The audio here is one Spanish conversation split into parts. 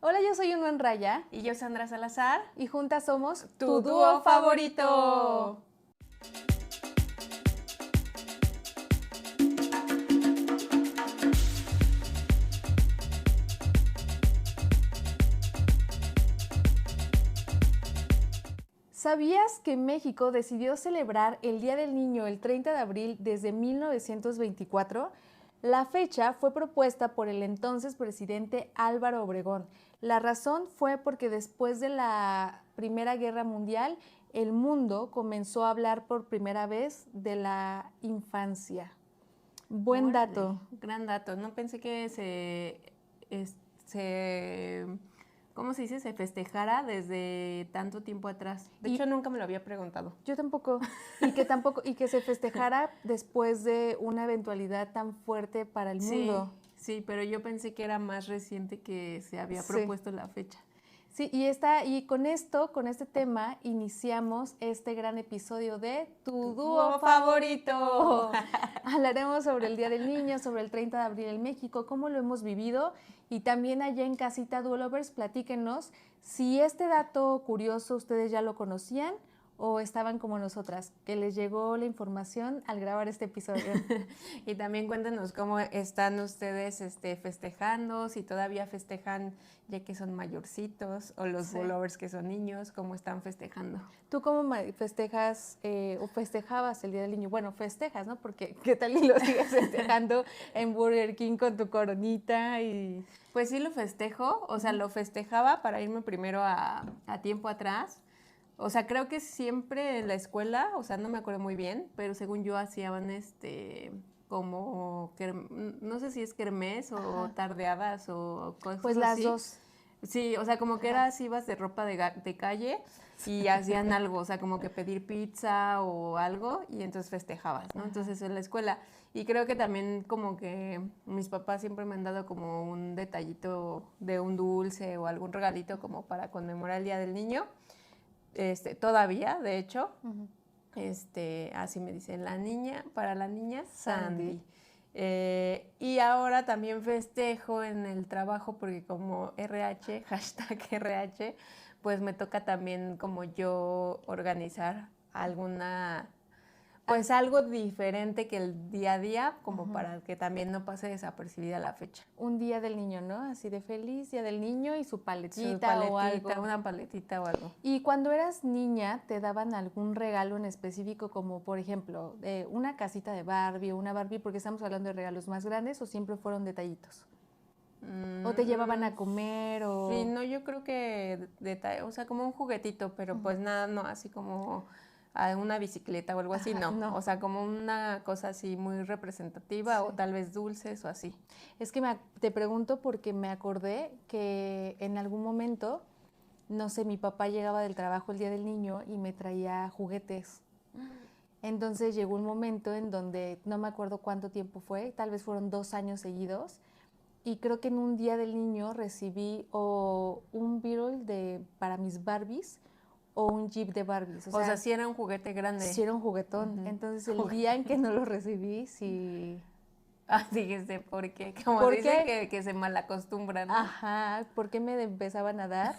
Hola, yo soy Unuen Raya Y yo, Sandra Salazar. y juntas somos ¡Tu dúo favorito! ¿Sabías que México decidió celebrar el Día del Niño el 30 de abril desde 1924? La fecha fue propuesta por el entonces presidente Álvaro Obregón. La razón fue porque después de la Primera Guerra Mundial, el mundo comenzó a hablar por primera vez de la infancia. Buen Órale, dato. Gran dato. No pensé que ¿cómo se dice? Se festejara desde tanto tiempo atrás. De hecho, nunca me lo había preguntado. Yo tampoco. Y que se festejara después de una eventualidad tan fuerte para el mundo. Sí, pero yo pensé que era más reciente que se había Sí. propuesto la fecha. Sí, y con este tema, iniciamos este gran episodio de Tu Dúo Favorito. Hablaremos sobre el Día del Niño, sobre el 30 de abril en México, cómo lo hemos vivido, y también allá en casita Duolovers, platíquenos si este dato curioso ustedes ya lo conocían o estaban como nosotras, que les llegó la información al grabar este episodio. Y también cuéntenos cómo están ustedes festejando, si todavía festejan ya que son mayorcitos, o los Sí. Duolovers que son niños, cómo están festejando. ¿Tú cómo festejas o festejabas el Día del Niño? Bueno, festejas, ¿no? Porque ¿qué tal y lo sigues festejando en Burger King con tu coronita y...? Pues sí lo festejo, o sea, lo festejaba para irme primero a tiempo atrás. O sea, creo que siempre en la escuela, o sea, no me acuerdo muy bien, pero según yo hacían como, no sé si es kermés o Ajá. tardeadas o cosas Pues las así. dos. Sí, o sea, como que Ajá. era así, ibas de ropa de calle y hacían algo, o sea, como que pedir pizza o algo y entonces festejabas, ¿no? Ajá. Entonces en la escuela. Y creo que también como que mis papás siempre me han dado como un detallito de un dulce o algún regalito como para conmemorar el Día del Niño. Todavía, de hecho, Ujú. así me dicen, para la niña Sandy. Sandy. Y ahora también festejo en el trabajo porque como RH, hashtag RH, pues me toca también como yo organizar pues algo diferente que el día a día, como para que también no pase desapercibida la fecha. Un Día del Niño, ¿no? Así de feliz Día del Niño y su Su paletita o algo. una paletita o algo. Y cuando eras niña, ¿te daban algún regalo en específico, como por ejemplo una casita de Barbie o una Barbie, porque estamos hablando de regalos más grandes, o siempre fueron detallitos? ¿O te llevaban a comer o...? Sí, no, yo creo que o sea, como un juguetito, pero pues nada, no, así como una bicicleta o algo así, Ajá, no. no. O sea, como una cosa así muy representativa Sí. o tal vez dulces o así. Es que te pregunto porque me acordé que en algún momento, no sé, mi papá llegaba del trabajo el Día del Niño y me traía juguetes. Entonces llegó un momento en donde no me acuerdo cuánto tiempo fue, tal vez fueron 2 años seguidos, y creo que en un Día del Niño recibí o un Beetle para mis Barbies o un Jeep de Barbies. O sea, sí era un juguete grande. sí era un juguetón. Ujú. Entonces el día en que no lo recibí, sí... Ah, dijiste, ¿por qué? Como ¿Por dicen qué? que se malacostumbran, ¿no? Ajá, ¿por qué me empezaban a dar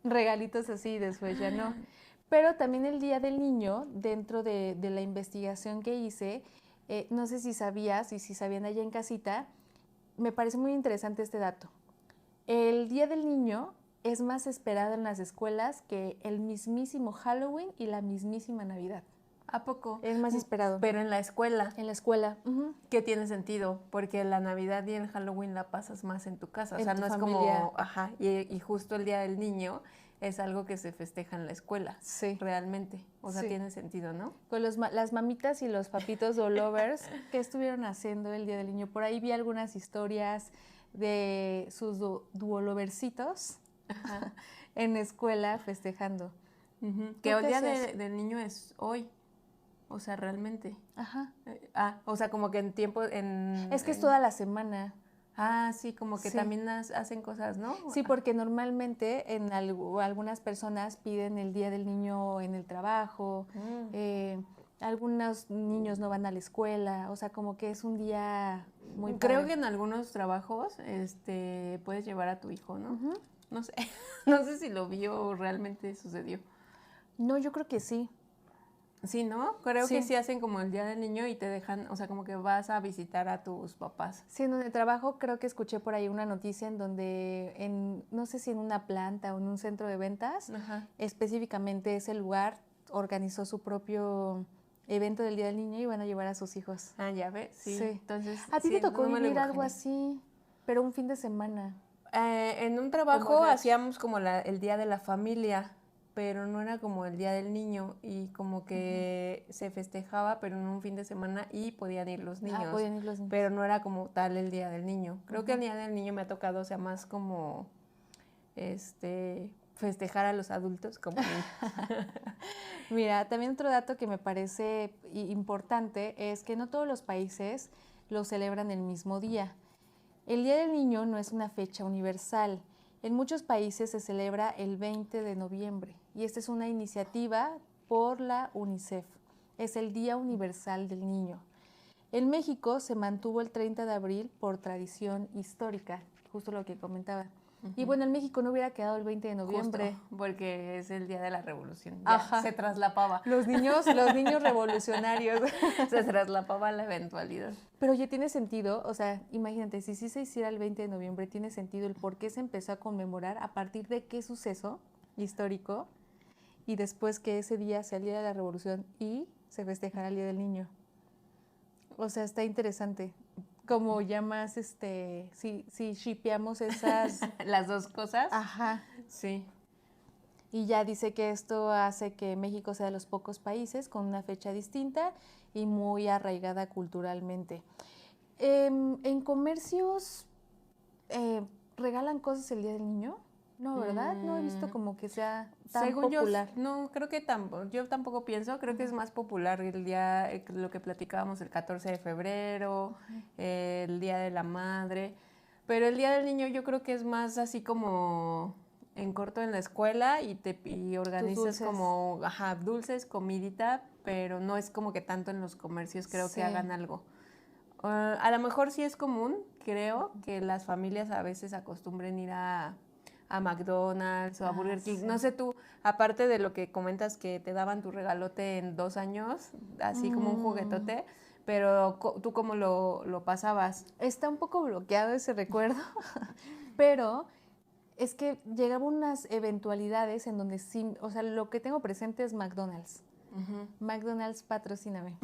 regalitos así y después ya no? Pero también el Día del Niño, dentro de la investigación que hice, no sé si sabías y si sabían allá en casita, me parece muy interesante este dato. El Día del Niño es más esperado en las escuelas que el mismísimo Halloween y la mismísima Navidad. ¿A poco? Es más esperado. Pero en la escuela. En la escuela. Que tiene sentido, porque la Navidad y el Halloween la pasas más en tu casa, o En sea, tu no es familia. como, ajá, y justo el Día del Niño es algo que se festeja en la escuela, Sí. realmente, o sea, Sí. tiene sentido, ¿no? Con las mamitas y los papitos Duolovers, ¿qué estuvieron haciendo el Día del Niño? Por ahí vi algunas historias de sus Duoloversitos en escuela festejando. Que el qué Día hacías? del Niño es hoy, o sea, realmente. Ajá. O sea, como que en tiempo, Es que es toda la semana. Ah, sí, como que Sí. también hacen cosas, ¿no? Sí, porque normalmente algunas personas piden el Día del Niño en el trabajo, algunos niños no van a la escuela, o sea, como que es un día muy Creo padre. que en algunos trabajos puedes llevar a tu hijo, ¿no? Ujú. No sé, no sé si lo vio o realmente sucedió. No, yo creo que sí. Sí, ¿no? Creo que Sí. sí hacen como el Día del Niño y te dejan, o sea, como que vas a visitar a tus papás. Sí, en donde trabajo creo que escuché por ahí una noticia en donde, no sé si en una planta o en un centro de ventas, Ajá. específicamente ese lugar organizó su propio evento del Día del Niño y van a llevar a sus hijos. Ah, ya ves, sí. Sí. Entonces, ¿A ti te sí, tocó no me lo vivir algo imaginé. así, pero un fin de semana? En un Como trabajo Rach. hacíamos como el Día de la Familia, pero no era como el Día del Niño y como que se festejaba, pero en un fin de semana y podían ir los niños, Podían ir los niños. pero no era como tal el Día del Niño. Creo que el Ujú. Día del Niño me ha tocado, o sea, más como festejar a los adultos como niños. Mira, también otro dato que me parece importante es que no todos los países lo celebran el mismo día. El Día del Niño no es una fecha universal. En muchos países se celebra el 20 de noviembre y esta es una iniciativa por la UNICEF. Es el Día Universal del Niño. En México se mantuvo el 30 de abril por tradición histórica, justo lo que comentaba. Y bueno, en México no hubiera quedado el 20 de noviembre. Justo, porque es el Día de la Revolución. Ya, Ajá. se traslapaba. Los niños revolucionarios. Se traslapaba la eventualidad. Pero ya tiene sentido, o sea, imagínate, si sí se hiciera el 20 de noviembre, tiene sentido el por qué se empezó a conmemorar, a partir de qué suceso histórico, y después que ese día sea el Día de la Revolución y se festejara el Día del Niño. O sea, está interesante. Como ya más, si shipeamos esas... Las dos cosas. Ajá. Sí. Y ya dice que esto hace que México sea de los pocos países con una fecha distinta y muy arraigada culturalmente. En comercios, ¿regalan cosas el Día del Niño? No, ¿verdad? No he visto como que sea tan Según popular. yo, no, creo que yo tampoco pienso, creo que es más popular el día, lo que platicábamos el 14 de febrero, el Día de la Madre, pero el Día del Niño yo creo que es más así como en corto en la escuela y organizas dulces. como, ajá, dulces, comidita, pero no es como que tanto en los comercios creo Sí. que hagan algo. A lo mejor sí es común, creo, que las familias a veces acostumbren ir a McDonald's o a Burger King. Sí. No sé tú, aparte de lo que comentas que te daban tu regalote en 2 años, así como un juguetote, pero ¿tú cómo lo pasabas? Está un poco bloqueado ese recuerdo, pero es que llegaban unas eventualidades en donde sí, o sea, lo que tengo presente es McDonald's. McDonald's, patrocíname.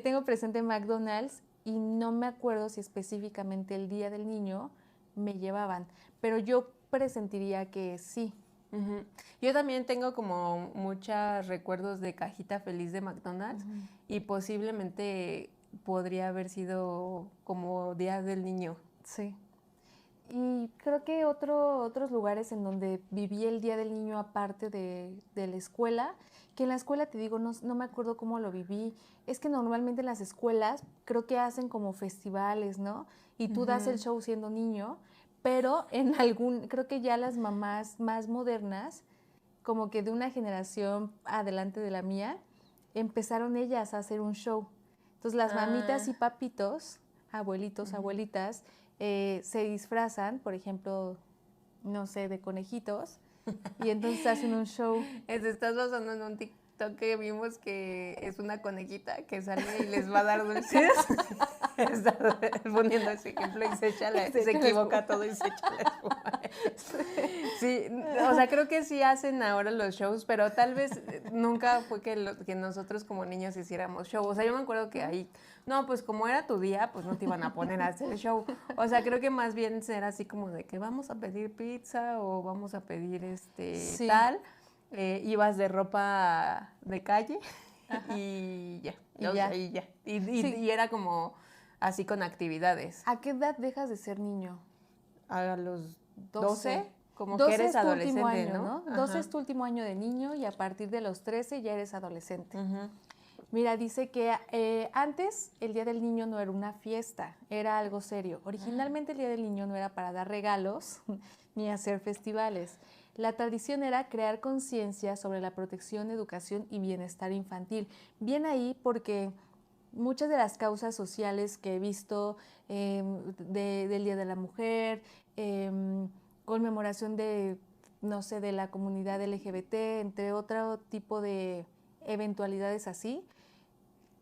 Tengo presente McDonald's y no me acuerdo si específicamente el Día del Niño me llevaban, pero yo presentiría que sí. Yo también tengo como muchos recuerdos de cajita feliz de McDonald's y posiblemente podría haber sido como Día del Niño. Sí. Y creo que otros lugares en donde viví el Día del Niño aparte de la escuela, que en la escuela te digo, no me acuerdo cómo lo viví, es que normalmente en las escuelas creo que hacen como festivales, ¿no? Y tú das el show siendo niño, pero creo que ya las mamás más modernas, como que de una generación adelante de la mía, empezaron ellas a hacer un show. Entonces las mamitas y papitos, abuelitos, abuelitas, se disfrazan, por ejemplo, no sé, de conejitos, y entonces hacen un show. Estás basando en un TikTok que vimos que es una conejita que sale y les va a dar dulces. Está poniendo ese ejemplo y se equivoca todo y se echa la espuma. Sí, o sea, creo que sí hacen ahora los shows, pero tal vez nunca fue que nosotros como niños hiciéramos show. O sea, yo me acuerdo que ahí, no, pues como era tu día, pues no te iban a poner a hacer show. O sea, creo que más bien era así como de que vamos a pedir pizza o vamos a pedir Sí. tal. Ibas de ropa de calle y ya. Y era como así con actividades. ¿A qué edad dejas de ser niño? A los 12. como 12 que eres es tu adolescente, último año, ¿no? 12 es tu último año de niño y a partir de los 13 ya eres adolescente. Ujú. Mira, dice que antes el Día del Niño no era una fiesta, era algo serio. Originalmente el Día del Niño no era para dar regalos ni hacer festivales. La tradición era crear conciencia sobre la protección, educación y bienestar infantil. Bien ahí porque muchas de las causas sociales que he visto del Día de la Mujer, conmemoración de, no sé, de la comunidad LGBT, entre otro tipo de eventualidades así,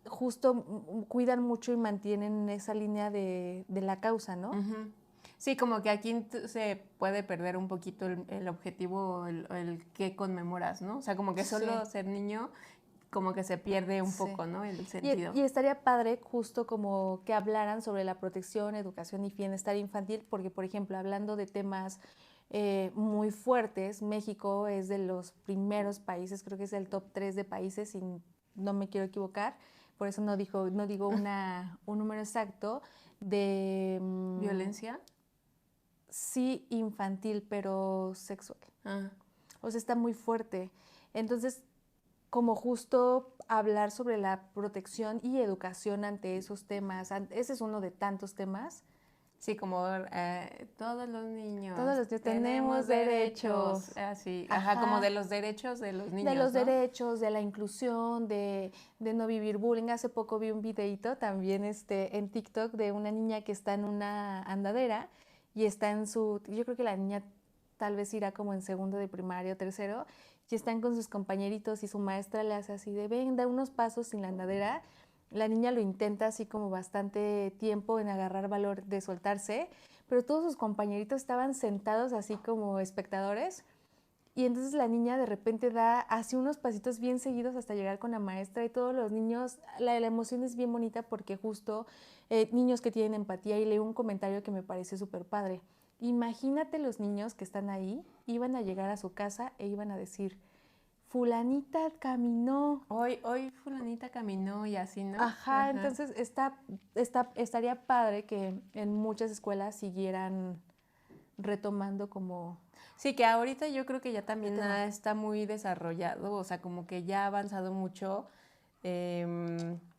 justo cuidan mucho y mantienen esa línea de la causa, ¿no? Uh-huh. Sí, como que aquí se puede perder un poquito el objetivo, el que conmemoras, ¿no? O sea, como que solo ser niño, como que se pierde un poco, ¿no? El sentido. Y estaría padre justo como que hablaran sobre la protección, educación y bienestar infantil, porque, por ejemplo, hablando de temas muy fuertes, México es de los primeros países, creo que es el top 3 de países, y no me quiero equivocar, por eso no digo un número exacto, de... ¿Violencia? Sí, infantil, pero sexual. Ah. O sea, está muy fuerte. Entonces, como justo hablar sobre la protección y educación ante esos temas, ese es uno de tantos temas. Sí, como todos los niños tenemos derechos. Así, ajá, como de los derechos de los niños, de los ¿no? derechos, de la inclusión, de no vivir bullying. Hace poco vi un videíto también en TikTok de una niña que está en una andadera y está yo creo que la niña tal vez irá como en segundo de primaria o tercero, y están con sus compañeritos y su maestra le hace así de, ven, da unos pasos sin la andadera. La niña lo intenta así como bastante tiempo en agarrar valor de soltarse, pero todos sus compañeritos estaban sentados así como espectadores, y entonces la niña de repente da así unos pasitos bien seguidos hasta llegar con la maestra, y todos los niños, la emoción es bien bonita porque justo niños que tienen empatía, y leo un comentario que me parece súper padre. Imagínate los niños que están ahí, iban a llegar a su casa e iban a decir, fulanita caminó. Hoy fulanita caminó y así, ¿no? Ajá, entonces estaría padre que en muchas escuelas siguieran retomando como... Sí, que ahorita yo creo que ya también está muy desarrollado, o sea, como que ya ha avanzado mucho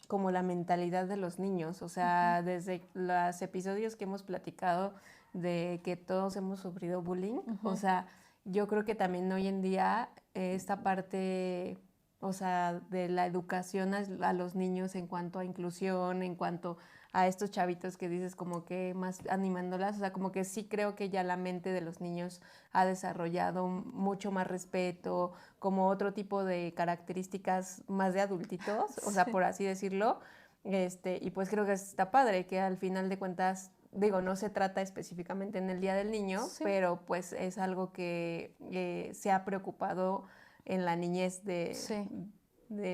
como la mentalidad de los niños, o sea, desde los episodios que hemos platicado de que todos hemos sufrido bullying, o sea, yo creo que también hoy en día esta parte, o sea, de la educación a los niños en cuanto a inclusión, en cuanto a estos chavitos que dices como que más animándolas, o sea, como que sí creo que ya la mente de los niños ha desarrollado mucho más respeto, como otro tipo de características más de adultitos, o sea, por así decirlo, y pues creo que está padre que al final de cuentas, digo, no se trata específicamente en el Día del Niño, pero pues es algo que se ha preocupado en la niñez de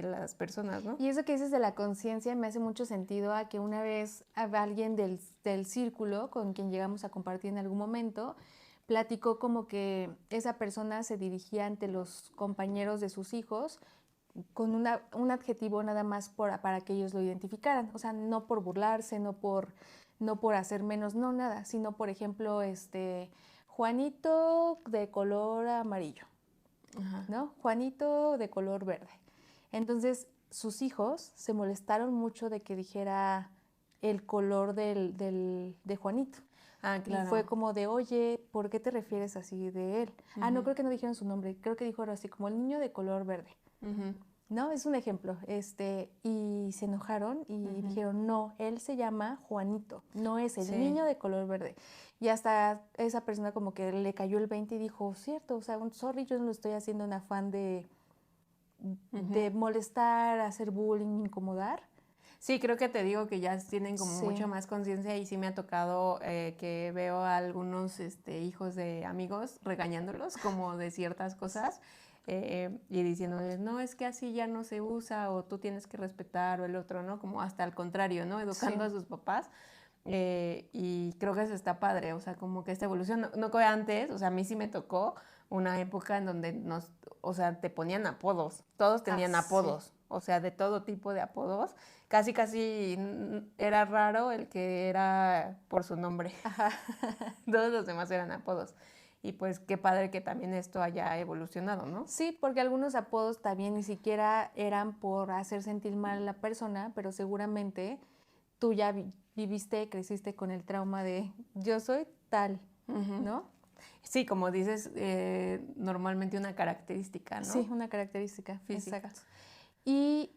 las personas, ¿no? Y eso que dices de la conciencia me hace mucho sentido a que una vez alguien del círculo con quien llegamos a compartir en algún momento platicó como que esa persona se dirigía ante los compañeros de sus hijos con un adjetivo nada más para que ellos lo identificaran. O sea, no por burlarse, no por hacer menos, no nada, sino por ejemplo, Juanito de color amarillo, ¿no? Juanito de color verde. Entonces, sus hijos se molestaron mucho de que dijera el color de Juanito. Ah, claro. Y fue como de, oye, ¿por qué te refieres así de él? No, creo que no dijeron su nombre, creo que dijo algo así como el niño de color verde. ¿No? Es un ejemplo. Y se enojaron y dijeron, no, él se llama Juanito, no es el niño de color verde. Y hasta esa persona como que le cayó el 20 y dijo, cierto, o sea, sorry, yo no lo estoy haciendo un afán de molestar, hacer bullying, incomodar. Sí, creo que te digo que ya tienen como mucho más conciencia, y sí me ha tocado que veo a algunos hijos de amigos regañándolos como de ciertas cosas y diciéndoles, no, es que así ya no se usa, o tú tienes que respetar, o el otro, ¿no? Como hasta al contrario, ¿no? Educando a sus papás. Y creo que eso está padre, o sea, como que esta evolución, no como antes, o sea, a mí sí me tocó una época en donde o sea, te ponían apodos, todos tenían apodos, o sea, de todo tipo de apodos, casi era raro el que era por su nombre, todos los demás eran apodos. Y pues qué padre que también esto haya evolucionado, ¿no? Sí, porque algunos apodos también ni siquiera eran por hacer sentir mal a la persona, pero seguramente tú ya viviste, creciste con el trauma de yo soy tal, ¿no? Sí, como dices, normalmente una característica, ¿no? Sí, una característica física. Exacto. Y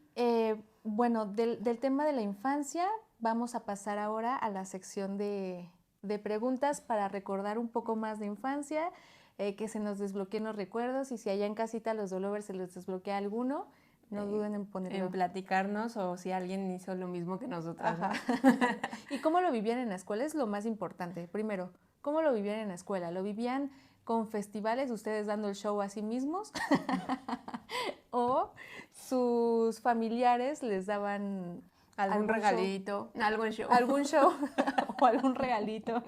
Bueno, del tema de la infancia, vamos a pasar ahora a la sección de preguntas para recordar un poco más de infancia, que se nos desbloqueen los recuerdos y si allá en casita a los Dolovers se les desbloquea alguno, no duden en ponerlo. En platicarnos o si alguien hizo lo mismo que nosotras, ¿no? ¿Y cómo lo vivían en la escuela? Es lo más importante. Primero, ¿cómo lo vivían en la escuela? ¿Lo vivían con festivales, ustedes dando el show a sí mismos? ¿O sus familiares les daban Algún regalito, algo en show. algún show o algún regalito?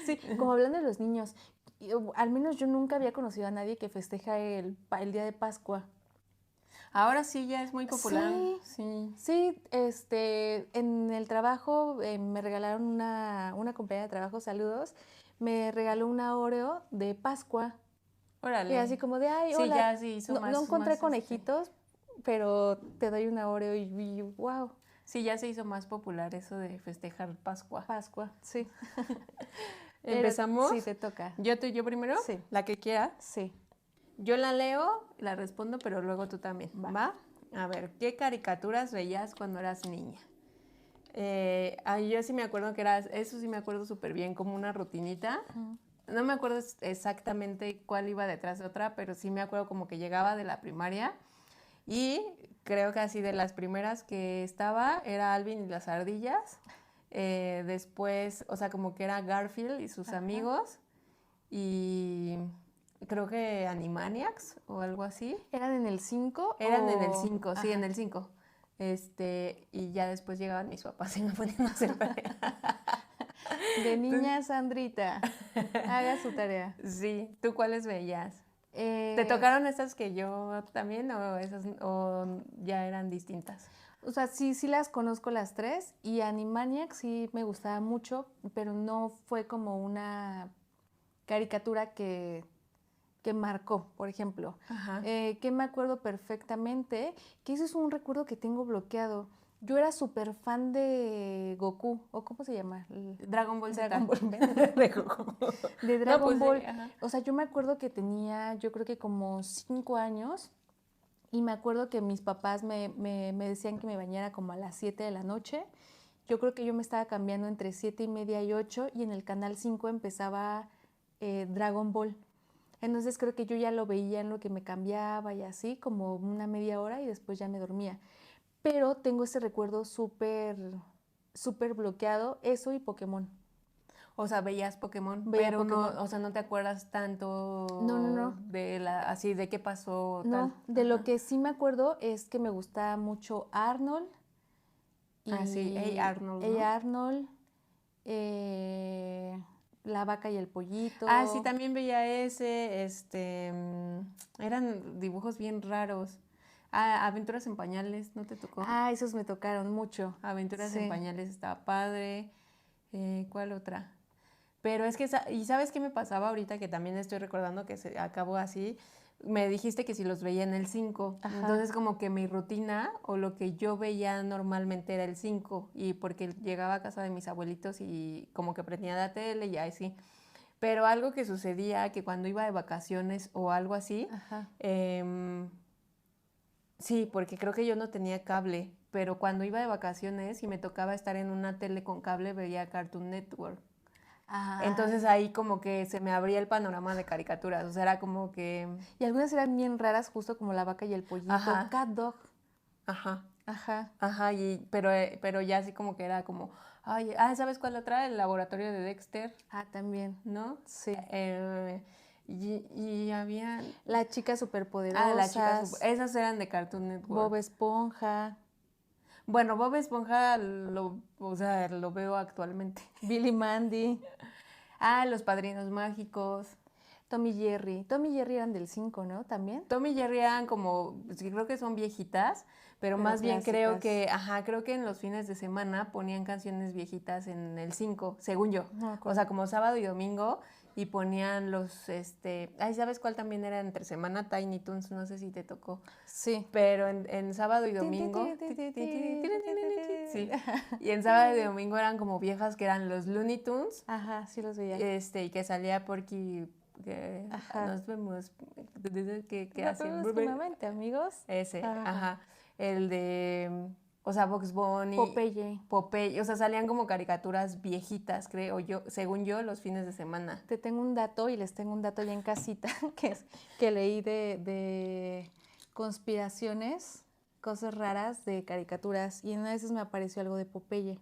Sí, como hablando de los niños, al menos yo nunca había conocido a nadie que festeja el Día de Pascua. Ahora sí ya es muy popular. Sí, en el trabajo me regalaron una compañera de trabajo, saludos, me regaló una Oreo de Pascua. Órale. Y así como de, ay, sí, hola. Ya se hizo no, más, no encontré más, conejitos, pero te doy una Oreo y wow. Sí, ya se hizo más popular eso de festejar Pascua. Pascua, sí. ¿Empezamos? Sí, te toca. ¿Yo primero? Sí. La que quiera. Sí. Yo la leo, la respondo, pero luego tú también. ¿Va? A ver, ¿qué caricaturas veías cuando eras niña? Yo sí me acuerdo que eso sí me acuerdo súper bien, como una rutinita. No me acuerdo exactamente cuál iba detrás de otra, pero sí me acuerdo como que llegaba de la primaria y creo que así de las primeras que estaba era Alvin y las ardillas. Después, o sea, como que era Garfield y sus amigos y creo que Animaniacs o algo así. ¿Eran en el 5? Eran en el 5, sí, en el 5. Y ya después llegaban mis papás y me ponían a hacer tarea. De niña Sandrita, haga su tarea. Sí, ¿tú cuáles veías? ¿Te tocaron estas que yo también o ya eran distintas? O sea, sí las conozco las tres y Animaniacs sí me gustaba mucho, pero no fue como una caricatura que marcó, por ejemplo. Que me acuerdo perfectamente, que eso es un recuerdo que tengo bloqueado. Yo era súper fan de Goku, o ¿cómo se llama? Dragon Ball Z. Dragon Ball. De Goku. De Dragon Ball. Sí, o sea, yo me acuerdo que tenía, yo creo que como 5 años, y me acuerdo que mis papás me decían que me bañara como a las 7 de la noche. Yo creo que yo me estaba cambiando entre 7:30 y 8, y en el canal 5 empezaba Dragon Ball. Entonces creo que yo ya lo veía en lo que me cambiaba y así, como una media hora y después ya me dormía. Pero tengo ese recuerdo súper bloqueado, eso y Pokémon. O sea, veías Pokémon, Veía pero Pokémon. no, o sea, no te acuerdas tanto No. así de qué pasó. No, tal. de lo que sí me acuerdo es que me gustaba mucho Arnold. Sí, hey Arnold, ¿no? Arnold, La Vaca y el Pollito. Sí, también veía ese, eran dibujos bien raros. Aventuras en Pañales, ¿no te tocó? Esos me tocaron mucho. Aventuras en Pañales estaba padre. ¿Cuál otra? Pero es que, ¿y sabes qué me pasaba ahorita? Que también estoy recordando que se acabó así. Me dijiste que si los veía en el 5. Entonces como que mi rutina o lo que yo veía normalmente era el 5. Y porque llegaba a casa de mis abuelitos y como que prendía la tele y así. Pero algo que sucedía, que cuando iba de vacaciones o algo así, sí, porque creo que yo no tenía cable, pero cuando iba de vacaciones y me tocaba estar en una tele con cable, veía Cartoon Network. Entonces ahí como que se me abría el panorama de caricaturas, o sea, era como que... Y algunas eran bien raras, justo como La Vaca y el Pollito, Cat Dog. Pero ya así como que era como... ¿sabes cuál otra? El laboratorio de Dexter. También. ¿No? Sí. Y había... La chica superpoderosa. Esas eran de Cartoon Network. Bob Esponja. Bueno, Bob Esponja lo veo actualmente. Billy Mandy. Los Padrinos Mágicos. Tom y Jerry. Tom y Jerry eran del 5, ¿no? ¿También? Tom y Jerry eran como, creo que son viejitas, pero más bien creo que en los fines de semana ponían canciones viejitas en el 5, según yo. O sea, como sábado y domingo, y ponían los, ¿sabes cuál también era entre semana? Tiny Toons, no sé si te tocó. Sí. Pero en sábado y domingo... Sí. Y en sábado y domingo eran como viejas que eran los Looney Tunes. Sí los veía. Y que salía Porky... nos vemos. ¿Qué hacen? Próximamente, amigos. Ese, el de, o sea, Bugs Bunny. Popeye, o sea, salían como caricaturas viejitas, creo yo, según yo, los fines de semana. Te tengo un dato y les tengo un dato ya en casita, que leí de conspiraciones, cosas raras de caricaturas, y en una de esas me apareció algo de Popeye.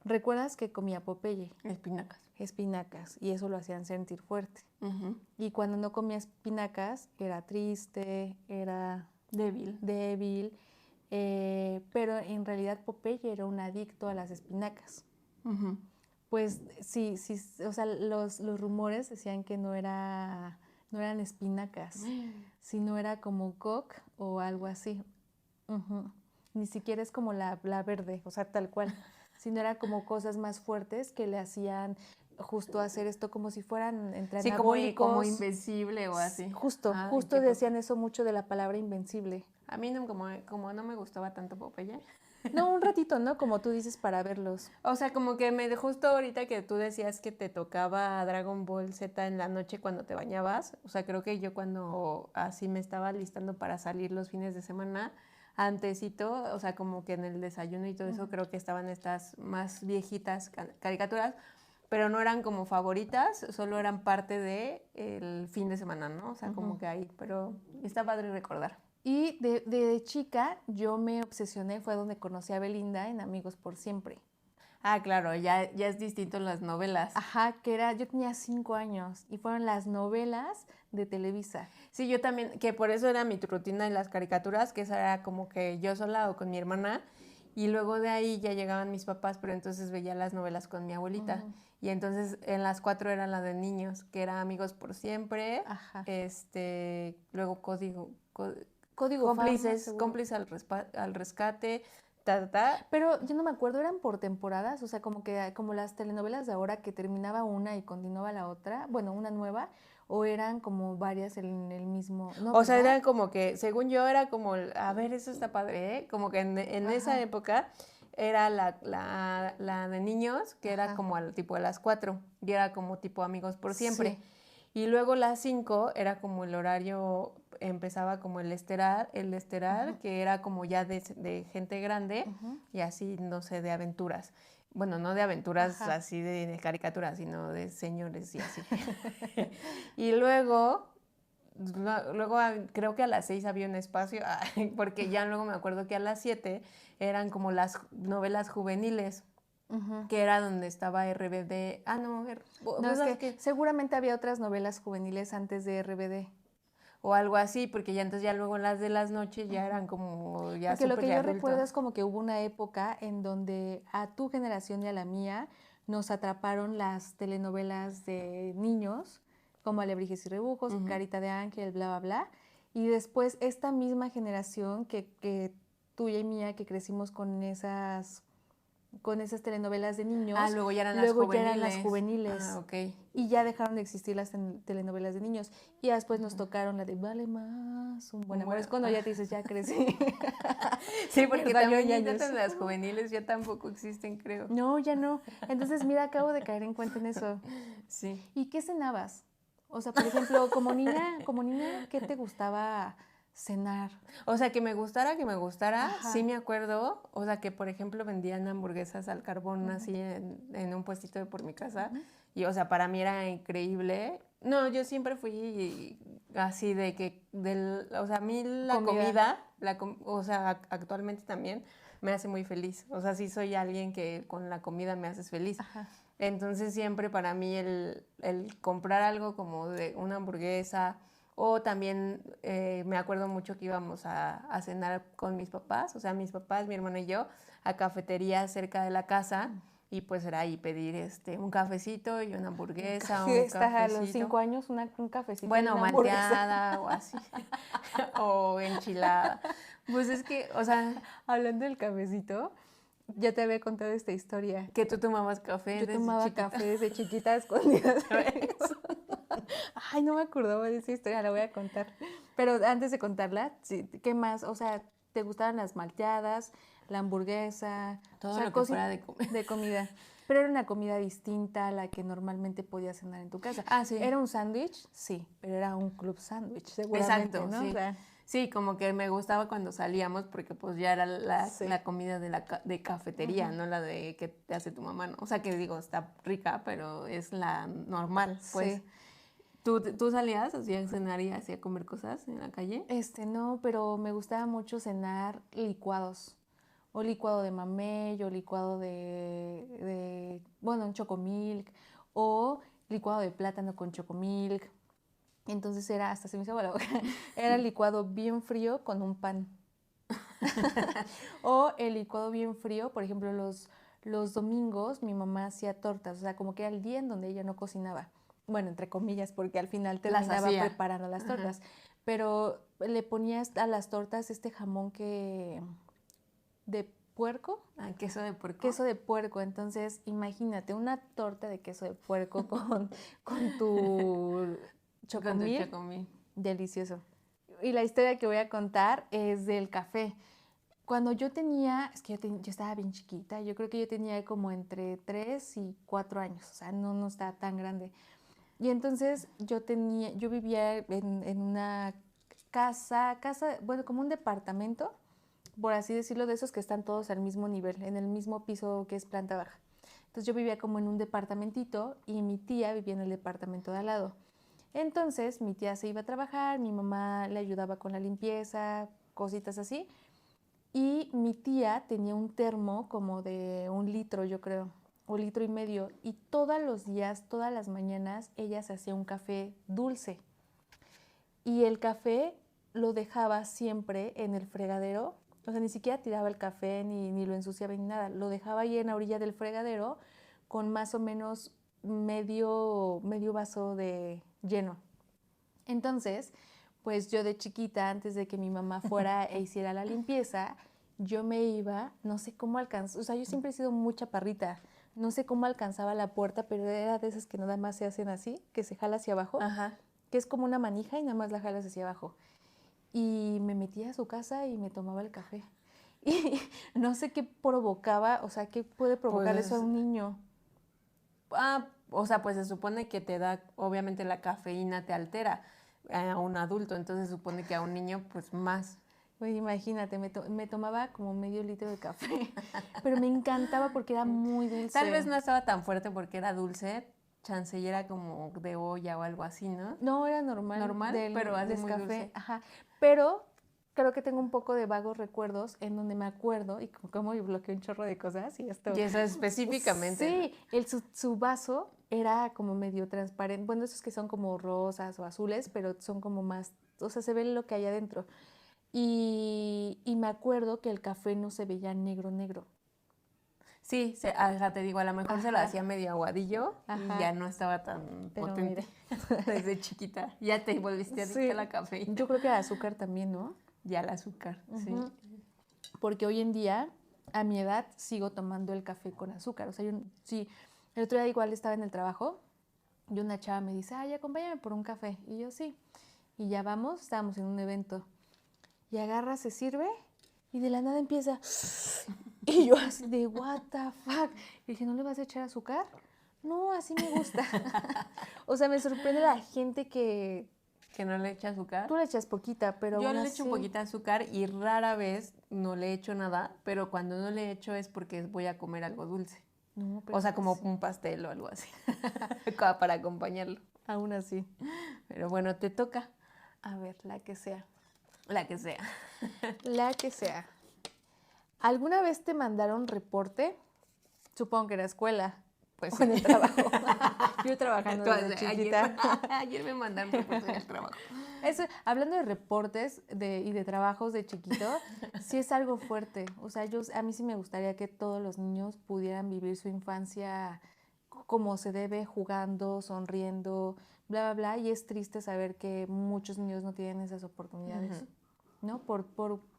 ¿Recuerdas que comía Popeye? Espinacas. Espinacas, y eso lo hacían sentir fuerte. Y cuando no comía espinacas, era triste, era débil, pero en realidad Popeye era un adicto a las espinacas. Pues sí, o sea, los rumores decían que no eran espinacas, sino era como coc o algo así. Ni siquiera es como la verde, o sea, tal cual, sino era como cosas más fuertes que le hacían justo hacer esto como si fueran entre sí, anabólicos. Como invencible o así. Justo decían eso mucho de la palabra invencible. A mí no, como no me gustaba tanto Popeye. No, un ratito, ¿no? Como tú dices, para verlos. O sea, como que justo ahorita que tú decías que te tocaba Dragon Ball Z en la noche cuando te bañabas, o sea, creo que yo cuando así me estaba listando para salir los fines de semana, antesito, o sea, como que en el desayuno y todo eso, creo que estaban estas más viejitas caricaturas, pero no eran como favoritas, solo eran parte de el fin de semana, ¿no? O sea, como que ahí, pero está padre recordar. Y de chica yo me obsesioné, fue donde conocí a Belinda en Amigos por Siempre. Ah, claro, ya es distinto las novelas. Ajá, yo tenía 5 años y fueron las novelas de Televisa. Sí, yo también, que por eso era mi rutina en las caricaturas, que esa era como que yo sola o con mi hermana, y luego de ahí ya llegaban mis papás, pero entonces veía las novelas con mi abuelita. Y entonces en las 4 era la de niños, que era Amigos por Siempre, luego Código Cómplices al rescate, Pero yo no me acuerdo, ¿eran por temporadas? O sea, como las telenovelas de ahora que terminaba una y continuaba la otra, bueno, una nueva, o eran como varias en el mismo... ¿no, o sea, verdad? eran como que, según yo, era como, a ver, eso está padre, ¿eh? Como que en esa época era la de niños, que era como tipo a las 4, y era como tipo Amigos por Siempre. Sí. Y luego las 5 era como el horario, empezaba como el estelar, que era como ya de gente grande, y así, no sé, de aventuras. Bueno, no de aventuras así de caricaturas, sino de señores y así. Y luego creo que a las 6 había un espacio, porque ya luego me acuerdo que a las 7 eran como las novelas juveniles. Que era donde estaba RBD. No, es que seguramente había otras novelas juveniles antes de RBD. O algo así, porque ya entonces ya luego las de las noches ya eran como ya porque lo que yo recuerdo es como que hubo una época en donde a tu generación y a la mía nos atraparon las telenovelas de niños, como Alebrijes y Rebujos, Carita de Ángel, bla, bla, bla. Y después esta misma generación que tuya y mía, que crecimos con esas telenovelas de niños. Luego ya eran las juveniles. Ok. Y ya dejaron de existir las telenovelas de niños. Y ya después nos tocaron la de Vale Más, un buen amor. Es cuando ya te dices, ya crecí. Sí, porque también ya las juveniles ya tampoco existen, creo. No, ya no. Entonces, mira, acabo de caer en cuenta en eso. Sí. ¿Y qué cenabas? O sea, por ejemplo, como niña, ¿qué te gustaba cenar? O sea, que me gustara, sí me acuerdo. O sea, que por ejemplo vendían hamburguesas al carbón así en un puestito de por mi casa. Y o sea, para mí era increíble. No, yo siempre fui así de que, o sea, a mí la comida o sea, actualmente también me hace muy feliz. O sea, sí soy alguien que con la comida me haces feliz. Entonces siempre para mí el comprar algo como de una hamburguesa. O también me acuerdo mucho que íbamos a cenar con mis papás, o sea, mis papás, mi hermano y yo, a cafeterías cerca de la casa. Y pues era ahí pedir un cafecito y una hamburguesa. ¿Estás a los 5 años un cafecito? Bueno, malteada o así. O enchilada. Pues es que, o sea... Hablando del cafecito, ya te había contado esta historia. ¿Que tú tomabas café? Yo tomaba café desde chiquita, escondidas. Ay, no me acordaba de esa historia, la voy a contar. Pero antes de contarla, ¿qué más? O sea, ¿te gustaban las malteadas, la hamburguesa? Todo lo que fuera de comida. Pero era una comida distinta a la que normalmente podías cenar en tu casa. Sí. ¿Era un sándwich? Sí, pero era un club sándwich, seguramente, exacto, ¿no? Sí. O sea, Sí, como que me gustaba cuando salíamos porque pues ya era la, Sí. la comida de cafetería, no la de que te hace tu mamá, ¿no? O sea, que digo, está rica, pero es la normal, pues. Sí. ¿Tú salías, hacías cenar y hacías comer cosas en la calle? No, pero me gustaba mucho cenar licuados. O licuado de mamey, o licuado bueno, en chocomilk, o licuado de plátano con chocomilk. Entonces era, hasta se me hizo agua la boca, era el licuado bien frío con un pan. O el licuado bien frío, por ejemplo, los domingos mi mamá hacía tortas, o sea, como que era el día en donde ella no cocinaba. Bueno, entre comillas, porque al final Las terminaba hacía. preparando las tortas. Pero le ponías a las tortas este jamón de puerco, Queso de puerco. queso de puerco. Entonces, imagínate una torta de queso de puerco con tu chocomil, chocomil. delicioso. Y la historia que voy a contar es del café. Cuando yo tenía, es que yo estaba bien chiquita, yo creo que yo tenía como entre 3 y 4 años, o sea, no estaba tan grande. Y entonces yo vivía en una casa, bueno, como un departamento, por así decirlo, de esos que están todos al mismo nivel, en el mismo piso que es planta baja. Entonces yo vivía como en un departamentito y mi tía vivía en el departamento de al lado. Entonces mi tía se iba a trabajar, mi mamá le ayudaba con la limpieza, cositas así. Y mi tía tenía un termo como de 1 litro, yo creo, o 1,5 litros. Y todos los días, todas las mañanas, ella se hacía un café dulce. Y el café lo dejaba siempre en el fregadero. O sea, ni siquiera tiraba el café ni lo ensuciaba ni nada. Lo dejaba ahí en la orilla del fregadero con más o menos medio vaso de lleno. Entonces, pues yo de chiquita, antes de que mi mamá fuera e hiciera la limpieza, yo me iba, no sé cómo alcanzar, o sea, yo siempre he sido muy chaparrita, no sé cómo alcanzaba la puerta, pero era de esas que nada más se hacen así, que se jala hacia abajo, Ajá. que es como una manija y nada más la jalas hacia abajo. Y me metía a su casa y me tomaba el café. Y no sé qué provocaba, o sea, qué puede provocar Pues, eso a un niño. o sea, pues se supone que te da, obviamente la cafeína te altera a un adulto, entonces se supone que a un niño pues más. Pues imagínate, me tomaba como medio litro de café, pero me encantaba porque era muy dulce. Tal vez no estaba tan fuerte porque era dulce, chance y era como de olla o algo así, ¿no? No, era normal, Normal, pero así muy Nescafé, dulce. ajá. Pero creo que tengo un poco de vagos recuerdos en donde me acuerdo y como bloqueé un chorro de cosas y esto. Y eso específicamente. Sí, su vaso era como medio transparente. Bueno, esos que son como rosas o azules, pero son como más, o sea, se ve lo que hay adentro. Y me acuerdo que el café no se veía negro, negro. Sí, ajá, te digo, a lo mejor se lo Ajá. hacía medio aguadillo y Ajá. ya no estaba tan Pero potente desde chiquita. Ya te volviste adicta Sí, a la cafeína. yo creo que el azúcar también, ¿no? Ya el azúcar, sí. Ujú. Porque hoy en día, a mi edad, sigo tomando el café con azúcar. O sea, sí, el otro día igual estaba en el trabajo y una chava me dice, ay, acompáñame por un café. Y yo, sí. Y ya vamos, estábamos en un evento. Y agarra, se sirve y de la nada empieza. Y yo así de, what the fuck. Y dije, ¿no le vas a echar azúcar? No, así me gusta. O sea, me sorprende la gente que ¿Que no le echa azúcar? tú le echas poquita, pero Yo aún le echo un así. poquito de azúcar y rara vez no le echo nada, pero cuando no le echo es porque voy a comer algo dulce. No, pero O sea, como sí. un pastel o algo así, para acompañarlo. Aún así. Pero bueno, te toca A ver, la que sea. la que sea. La que sea. ¿Alguna vez te mandaron reporte? Supongo que en la escuela Pues o sí. en el trabajo. Yo trabajando desde chiquita. Ayer me mandaron reporte del trabajo. Eso, hablando de reportes y de trabajos de chiquito, sí es algo fuerte. O sea, a mí sí me gustaría que todos los niños pudieran vivir su infancia como se debe, jugando, sonriendo, bla, bla, bla. Y es triste saber que muchos niños no tienen esas oportunidades, ¿no? Por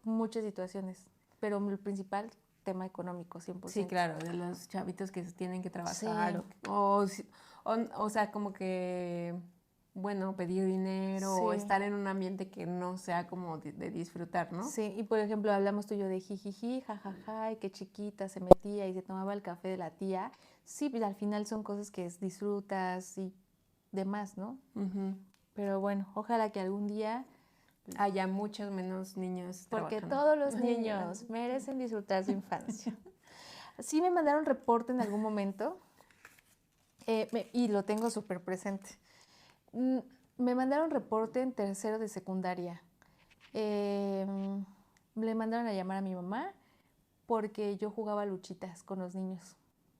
muchas situaciones. Pero el principal, tema económico, 100%. Sí, claro, de los chavitos que tienen que trabajar. Sí. O sea, como que, bueno, pedir dinero o Sí. estar en un ambiente que no sea como de disfrutar, ¿no? Sí, y por ejemplo, hablamos tú y yo de jijiji, jajaja, y qué chiquita se metía y se tomaba el café de la tía. Sí, pues al final son cosas que disfrutas y demás, ¿no? Ujú. Pero bueno, ojalá que algún día haya muchos menos niños Porque trabajando. todos los niños merecen disfrutar su infancia. Sí me mandaron reporte en algún momento y lo tengo súper presente. Me mandaron reporte en tercero de secundaria. Le mandaron a llamar a mi mamá porque yo jugaba luchitas con los niños.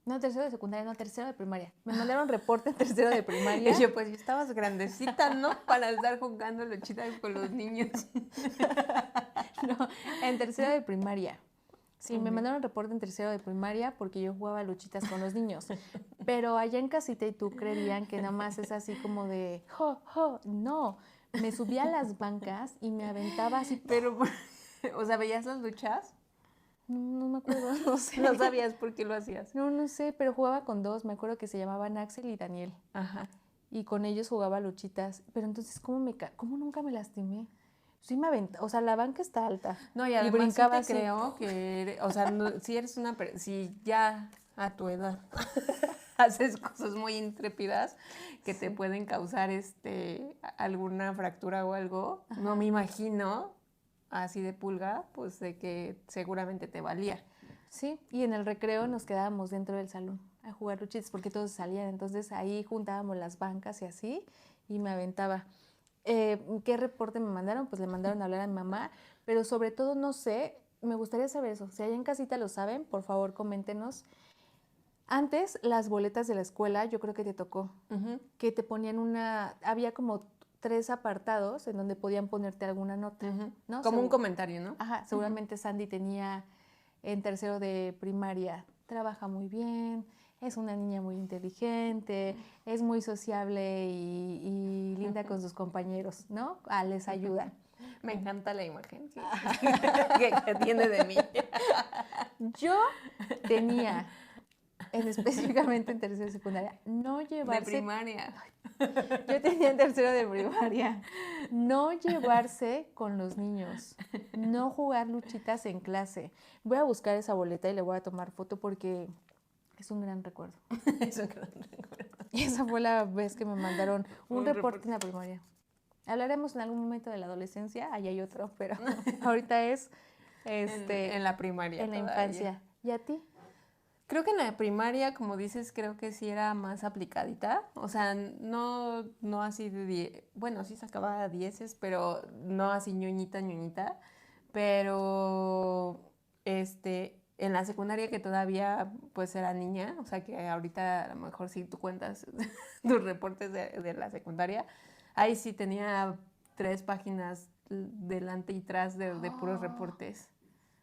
No, tercero de secundaria, no, tercero de primaria. Me mandaron reporte en tercero de primaria. Y yo, pues, estabas grandecita, ¿no? Para estar jugando luchitas con los niños. No, en tercero de primaria. Sí, me mandaron reporte en tercero de primaria porque yo jugaba luchitas con los niños. Pero allá en casita y tú creerían que nada más es así como de, jo, jo, no. Me subía a las bancas y me aventaba así. Pero, o sea, ¿veías las luchas? No me acuerdo, no sé. No sabías por qué lo hacías. No sé, pero jugaba con dos. Me acuerdo que se llamaban Axel y Daniel. Ajá. Y con ellos jugaba luchitas. Pero entonces, ¿cómo nunca me lastimé? Sí me aventaba, o sea, la banca está alta. No, y además brincaba sí te así. creo que, o sea, si eres si ya a tu edad haces cosas muy intrépidas que te pueden causar alguna fractura o algo, no me imagino así de pulga, pues de que seguramente te valía. Sí, y en el recreo nos quedábamos dentro del salón a jugar luchitas porque todos salían. Entonces ahí juntábamos las bancas y así, y me aventaba. ¿Qué reporte me mandaron? Pues le mandaron a hablar a mi mamá, pero sobre todo no sé, me gustaría saber eso. Si allá en casita lo saben, por favor coméntenos. Antes las boletas de la escuela, yo creo que te tocó, que te ponían había como 3 apartados en donde podían ponerte alguna nota, ¿no? Como un comentario, ¿no? Ajá, seguramente Sandy tenía en tercero de primaria, trabaja muy bien, es una niña muy inteligente, es muy sociable y linda con sus compañeros, ¿no? Les ayuda. Me encanta la imagen que tiene de mí. Yo tenía, específicamente en tercero de secundaria, no llevarse... De primaria. Yo tenía en tercero de primaria. No llevarse con los niños. No jugar luchitas en clase. Voy a buscar esa boleta y le voy a tomar foto porque es un gran recuerdo. Es un gran recuerdo. Y esa fue la vez que me mandaron un reporte en la primaria. Hablaremos en algún momento de la adolescencia, ahí hay otro, pero ahorita es en la primaria. En la infancia. ¿Y a ti? Creo que en la primaria, como dices, creo que sí era más aplicadita. O sea, no así de 10. Bueno, sí sacaba 10, pero no así ñoñita. Pero en la secundaria que todavía pues era niña, o sea que ahorita a lo mejor si tú cuentas tus reportes de la secundaria, ahí sí tenía 3 páginas delante y tras de puros reportes.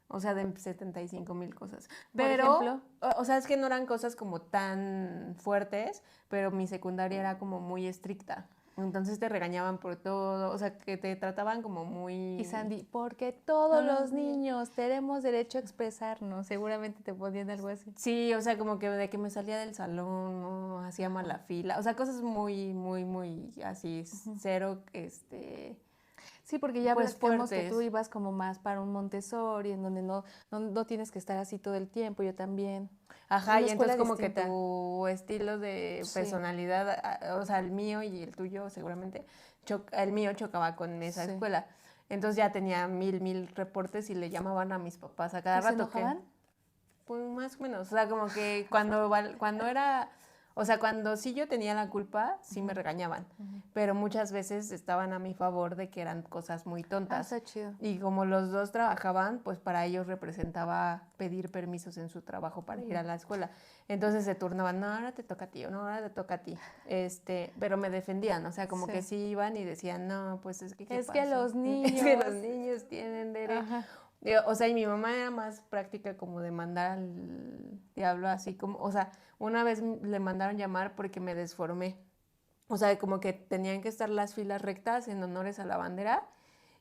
O sea, de 75,000 cosas. Pero, por ejemplo, o sea, es que no eran cosas como tan fuertes, pero mi secundaria era como muy estricta. Entonces te regañaban por todo, o sea, que te trataban como muy... Y Sandy, porque todos los niños tenemos derecho a expresarnos. Seguramente te ponían algo así. Sí, o sea, como que de que me salía del salón, ¿no? Hacía mala fila, o sea, cosas muy, muy, muy así, cero, Sí, porque ya pues platicamos que fuertes. tú ibas como más para un Montessori, en donde no tienes que estar así todo el tiempo, yo también. Ajá, Una y entonces escuela como distinta. que tu estilo de Sí. personalidad, o sea, el mío y el tuyo seguramente, el mío chocaba con esa Sí. escuela. Entonces ya tenía mil reportes y le llamaban a mis papás a cada ¿Y se rato. enojaban? Pues más o menos, o sea, como que cuando era, o sea, cuando sí yo tenía la culpa, sí me regañaban, pero muchas veces estaban a mi favor de que eran cosas muy tontas. Está chido. Y como los dos trabajaban, pues para ellos representaba pedir permisos en su trabajo para ir a la escuela. Entonces se turnaban, no, ahora te toca a ti, o no, ahora te toca a ti. Pero me defendían, o sea, como que sí iban y decían, no, pues es que ¿qué Es que pasó? los niños. Es que los niños tienen derecho. Ajá. O sea, y mi mamá era más práctica como de mandar al diablo así como, o sea, una vez le mandaron llamar porque me desformé. O sea, como que tenían que estar las filas rectas en honores a la bandera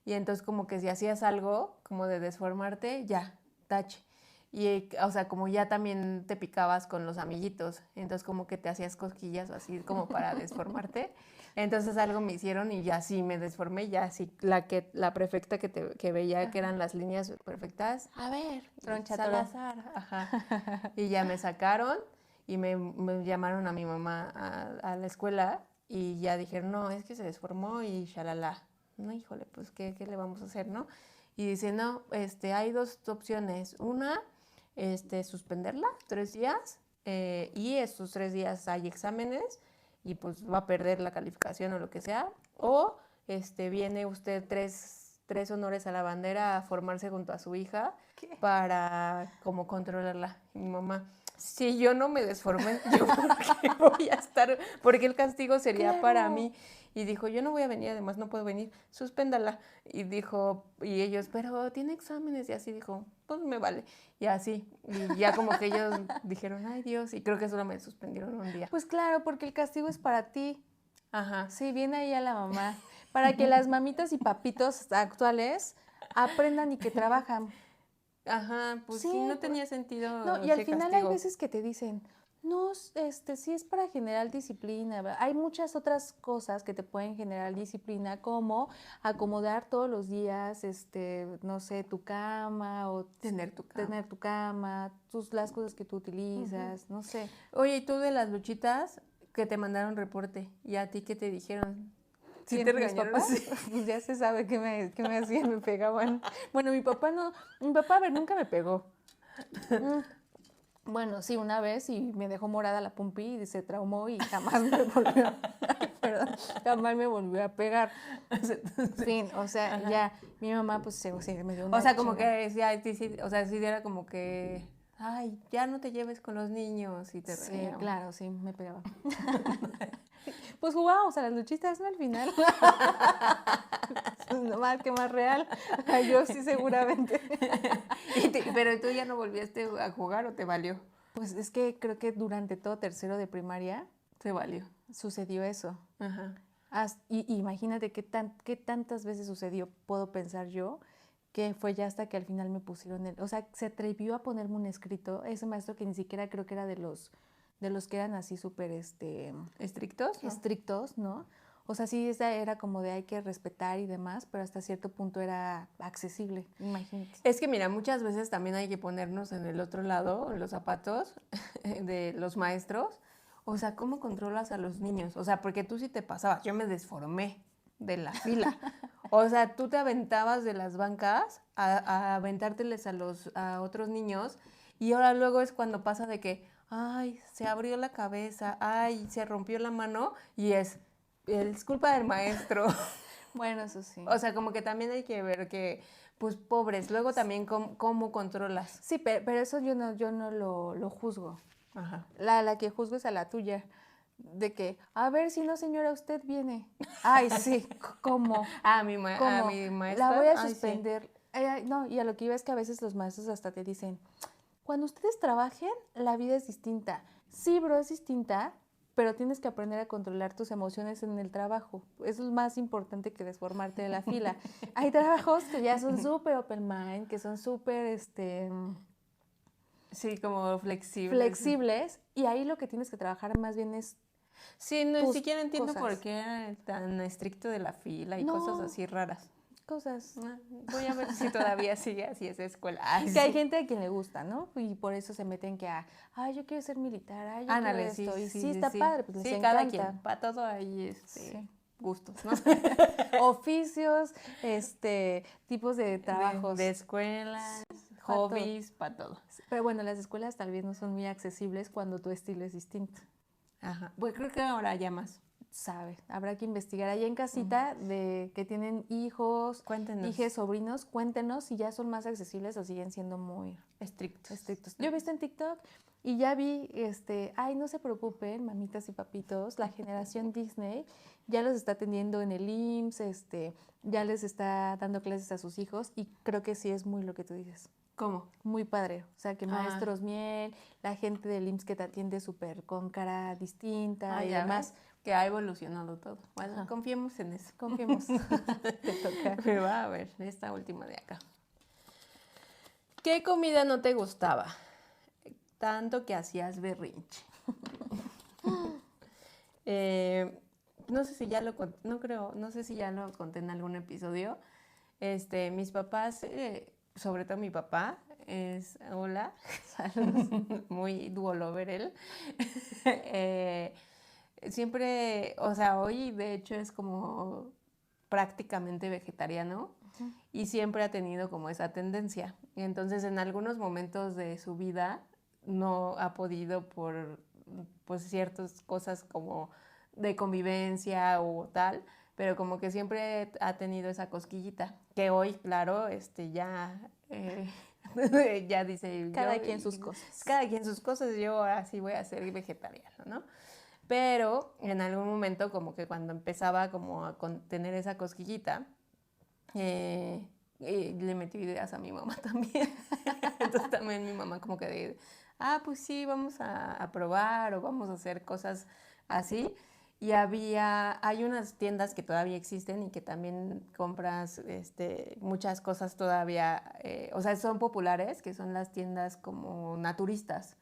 y entonces como que si hacías algo como de desformarte, ya, tache. Y, o sea, como ya también te picabas con los amiguitos, entonces como que te hacías cosquillas o así como para desformarte. Entonces algo me hicieron y ya sí me desformé, ya sí, la prefecta que veía que eran las líneas perfectas, a ver, Salazar, ajá. Y ya me sacaron y me llamaron a mi mamá a la escuela y ya dijeron, no, es que se desformó y shalala. no, híjole, pues, ¿qué le vamos a hacer, no? Y dice, no, hay dos opciones. Una, suspenderla 3 días, y estos 3 días hay exámenes y pues va a perder la calificación o lo que sea. O, viene usted 3 honores a la bandera a formarse junto a su hija. ¿Qué? Para como controlarla. Y mi mamá, si yo no me desformé, yo por qué voy a estar, porque el castigo sería claro. Para mí. Y dijo, yo no voy a venir, además no puedo venir, suspéndala. Y dijo, y ellos, pero tiene exámenes. Y así dijo, pues me vale. Y así, y ya como que ellos dijeron, ay Dios, y creo que solo me suspendieron un día. Pues claro, porque el castigo es para ti. Ajá. Sí, viene ahí a la mamá. Para que las mamitas y papitos actuales aprendan y que trabajan. Ajá, pues sí, no tenía sentido. No, y al final castigo. Hay veces que te dicen, no, sí es para generar disciplina. ¿Verdad? Hay muchas otras cosas que te pueden generar disciplina, como acomodar todos los días, no sé, tu cama o tener tu cama, las cosas que tú utilizas, no sé. Oye, ¿y tú de las luchitas que te mandaron reporte? ¿Y a ti qué te dijeron? ¿Sí te regañaron? Pues ya se sabe qué me hacían, me pegaban. Bueno, mi papá, a ver, nunca me pegó. Bueno, sí, una vez y me dejó morada la pompi y se traumó y jamás me volvió jamás me volvió a pegar. Fin, o sea, ajá. Ya mi mamá pues sí, me dio una como que decía, o sea, sí era como que, ay, ya no te lleves con los niños y te regañaban. Sí, claro, sí, me pegaba. Pues jugábamos a las luchitas, ¿no? Al final. Más que más real. Yo sí, seguramente. ¿Pero tú ya no volviste a jugar o te valió? Pues es que creo que durante todo tercero de primaria te valió. Sucedió eso. Ajá. Y imagínate qué tantas veces sucedió, puedo pensar yo, que fue ya hasta que al final me pusieron o sea, se atrevió a ponerme un escrito, ese maestro que ni siquiera creo que era de los que eran así súper, ¿estrictos? ¿No? Estrictos, ¿no? O sea, sí, era como de hay que respetar y demás, pero hasta cierto punto era accesible, imagínate. Es que mira, muchas veces también hay que ponernos en el otro lado, en los zapatos de los maestros. O sea, ¿cómo controlas a los niños? O sea, porque tú sí te pasabas, yo me desformé de la fila. O sea, tú te aventabas de las bancas a aventárteles a otros niños, y ahora luego es cuando pasa de que, ay, se abrió la cabeza, ay, se rompió la mano, y es culpa del maestro. Bueno, eso sí. O sea, como que también hay que ver que, pues, pobres, luego también cómo controlas. Sí, pero eso yo no lo juzgo. Ajá. La que juzgo es a la tuya. De que, a ver si no, señora, usted viene. Ay, sí, ¿cómo? A mi maestra. La voy a suspender. Sí. No, y a lo que iba es que a veces los maestros hasta te dicen, cuando ustedes trabajen, la vida es distinta. Sí, bro, es distinta, pero tienes que aprender a controlar tus emociones en el trabajo. Eso es más importante que desformarte de la fila. Hay trabajos que ya son súper open mind, que son súper, sí, como flexibles, y ahí lo que tienes que trabajar más bien es sí, no siquiera entiendo por qué era tan estricto de la fila y cosas así raras. Voy a ver si todavía sigue así esa escuela. Ay, que hay gente a quien le gusta, ¿no? Y por eso se meten que yo quiero ser militar, yo quiero esto. Y sí, está padre, pues les encanta. Cada quien, para todo ahí gustos, ¿no? Oficios, tipos de trabajos. De escuelas, hobbies, para todo. Pero bueno, las escuelas tal vez no son muy accesibles cuando tu estilo es distinto. Ajá. Pues creo que ahora ya más. Habrá que investigar allá en casita de que tienen hijos, hijes, sobrinos, cuéntenos si ya son más accesibles o siguen siendo muy estrictos. Yo he visto en TikTok y ya vi, no se preocupen, mamitas y papitos, la generación Disney ya los está atendiendo en el IMSS, ya les está dando clases a sus hijos y creo que sí es muy lo que tú dices. ¿Cómo? Muy padre, o sea, que maestros miel, la gente del IMSS que te atiende súper con cara distinta y demás. ¿Ves? Que ha evolucionado todo. Bueno, confiemos en eso. Confiemos. Te toca. Me va a ver esta última de acá. ¿Qué comida no te gustaba? Tanto que hacías berrinche. No sé si ya lo conté en algún episodio. Mis papás, sobre todo mi papá, hola, muy duolover él. Siempre, o sea, hoy de hecho es como prácticamente vegetariano y siempre ha tenido como esa tendencia. Entonces, en algunos momentos de su vida no ha podido por pues ciertas cosas como de convivencia o tal, pero como que siempre ha tenido esa cosquillita, que hoy, claro, ya ya dice Cada quien sus cosas. Cada quien sus cosas, yo ahora sí voy a ser vegetariano, ¿no? Pero en algún momento como que cuando empezaba como a tener esa cosquillita, le metí ideas a mi mamá también. Entonces también mi mamá como que pues sí, vamos a probar o vamos a hacer cosas así. Y hay unas tiendas que todavía existen y que también compras muchas cosas todavía, o sea, son populares, que son las tiendas como naturistas.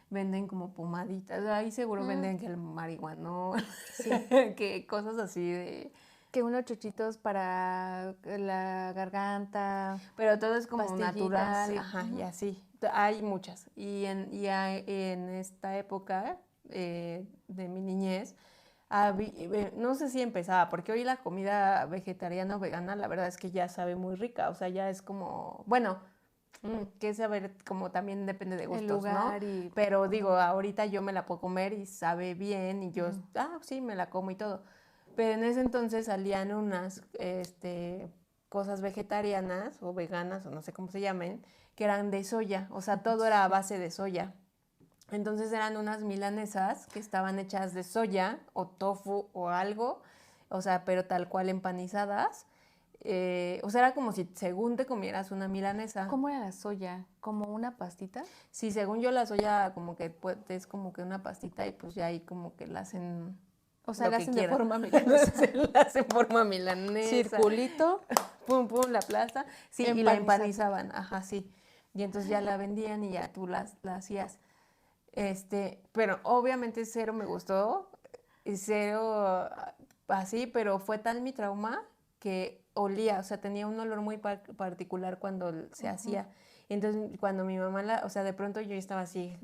Venden como pomaditas, ahí seguro venden que el marihuana, sí. Que cosas así de... Que unos chuchitos para la garganta. Pero todo es como natural, sí. Ajá, y así. Hay muchas. En esta época de mi niñez, no sé si empezaba, porque hoy la comida vegetariana o vegana, la verdad es que ya sabe muy rica. O sea, ya es como, bueno, que saber, como también depende de gustos, el lugar, ¿no? Pero digo, ahorita yo me la puedo comer y sabe bien y yo, sí, me la como y todo. Pero en ese entonces salían unas cosas vegetarianas o veganas o no sé cómo se llamen, que eran de soya, o sea, todo era a base de soya. Entonces eran unas milanesas que estaban hechas de soya o tofu o algo, o sea, pero tal cual empanizadas. O sea, era como si según te comieras una milanesa. ¿Cómo era la soya? ¿Como una pastita? Sí, según yo la soya como que es como que una pastita y pues ya ahí como que la hacen... O sea, la hacen de forma milanesa. La hacen forma milanesa. Circulito. Pum, pum, la plaza. Sí, y la empanizaban. Ajá, sí. Y entonces ya la vendían y ya tú la hacías. Pero obviamente cero me gustó. Cero así, pero fue tal mi trauma que olía, o sea, tenía un olor muy particular cuando se hacía. Entonces, cuando mi mamá, o sea, de pronto yo estaba así,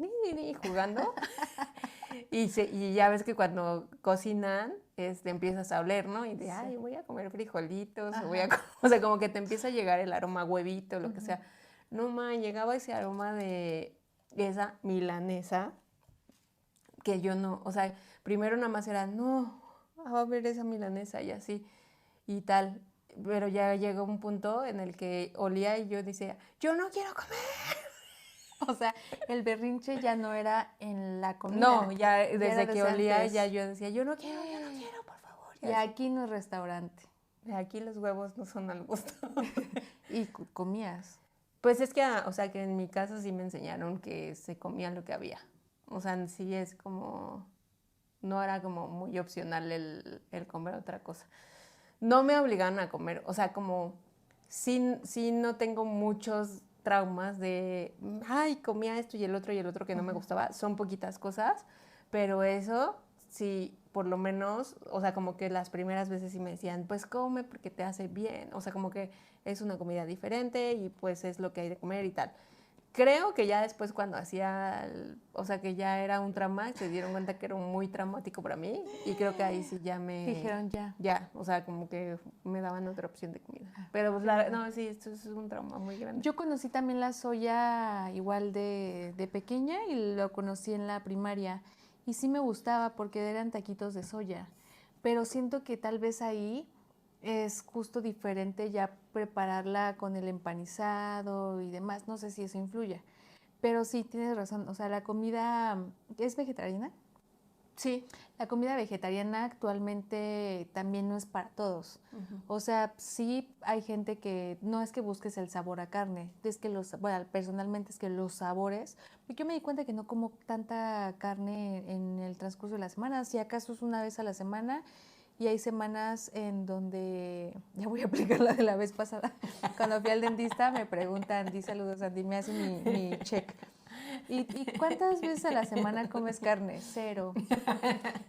jugando. Y ya ves que cuando cocinan, empiezas a oler, ¿no? Y ay, voy a comer frijolitos, o sea, como que te empieza a llegar el aroma huevito, lo que sea. No, llegaba ese aroma de esa milanesa que yo no, o sea, primero nada más era, no, a ver esa milanesa y así, y tal. Pero ya llegó un punto en el que olía y yo decía, yo no quiero comer. O sea, el berrinche ya no era en la comida. No, ya desde que olía antes. Ya yo decía, yo no quiero, por favor. Y aquí no es restaurante. Aquí los huevos no son al gusto. ¿Y comías? Pues es que, o sea, que en mi casa sí me enseñaron que se comía lo que había. O sea, sí es como, no era como muy opcional el comer otra cosa. No me obligaron a comer, o sea, como sí no tengo muchos traumas de, ay, comía esto y el otro que no me gustaba. Son poquitas cosas, pero eso sí, por lo menos, o sea, como que las primeras veces sí me decían, pues come porque te hace bien. O sea, como que es una comida diferente y pues es lo que hay de comer y tal. Creo que ya después cuando hacía, o sea, que ya era un trauma, se dieron cuenta que era muy traumático para mí y creo que ahí sí ya me... Dijeron ya. Ya, o sea, como que me daban otra opción de comida. Pero pues no, sí, esto es un trauma muy grande. Yo conocí también la soya igual de pequeña y lo conocí en la primaria y sí me gustaba porque eran taquitos de soya, pero siento que tal vez ahí es justo diferente ya prepararla con el empanizado y demás. No sé si eso influye, pero sí, tienes razón. O sea, la comida es vegetariana. Sí. La comida vegetariana actualmente también no es para todos. O sea, sí hay gente que no es que busques el sabor a carne, es que bueno, personalmente es que los sabores, yo me di cuenta que no como tanta carne en el transcurso de la semana, si acaso es una vez a la semana. Y hay semanas en donde, ya voy a aplicar la de la vez pasada, cuando fui al dentista me preguntan, di saludos Andy, me hace mi check. ¿Y cuántas veces a la semana comes carne? 0.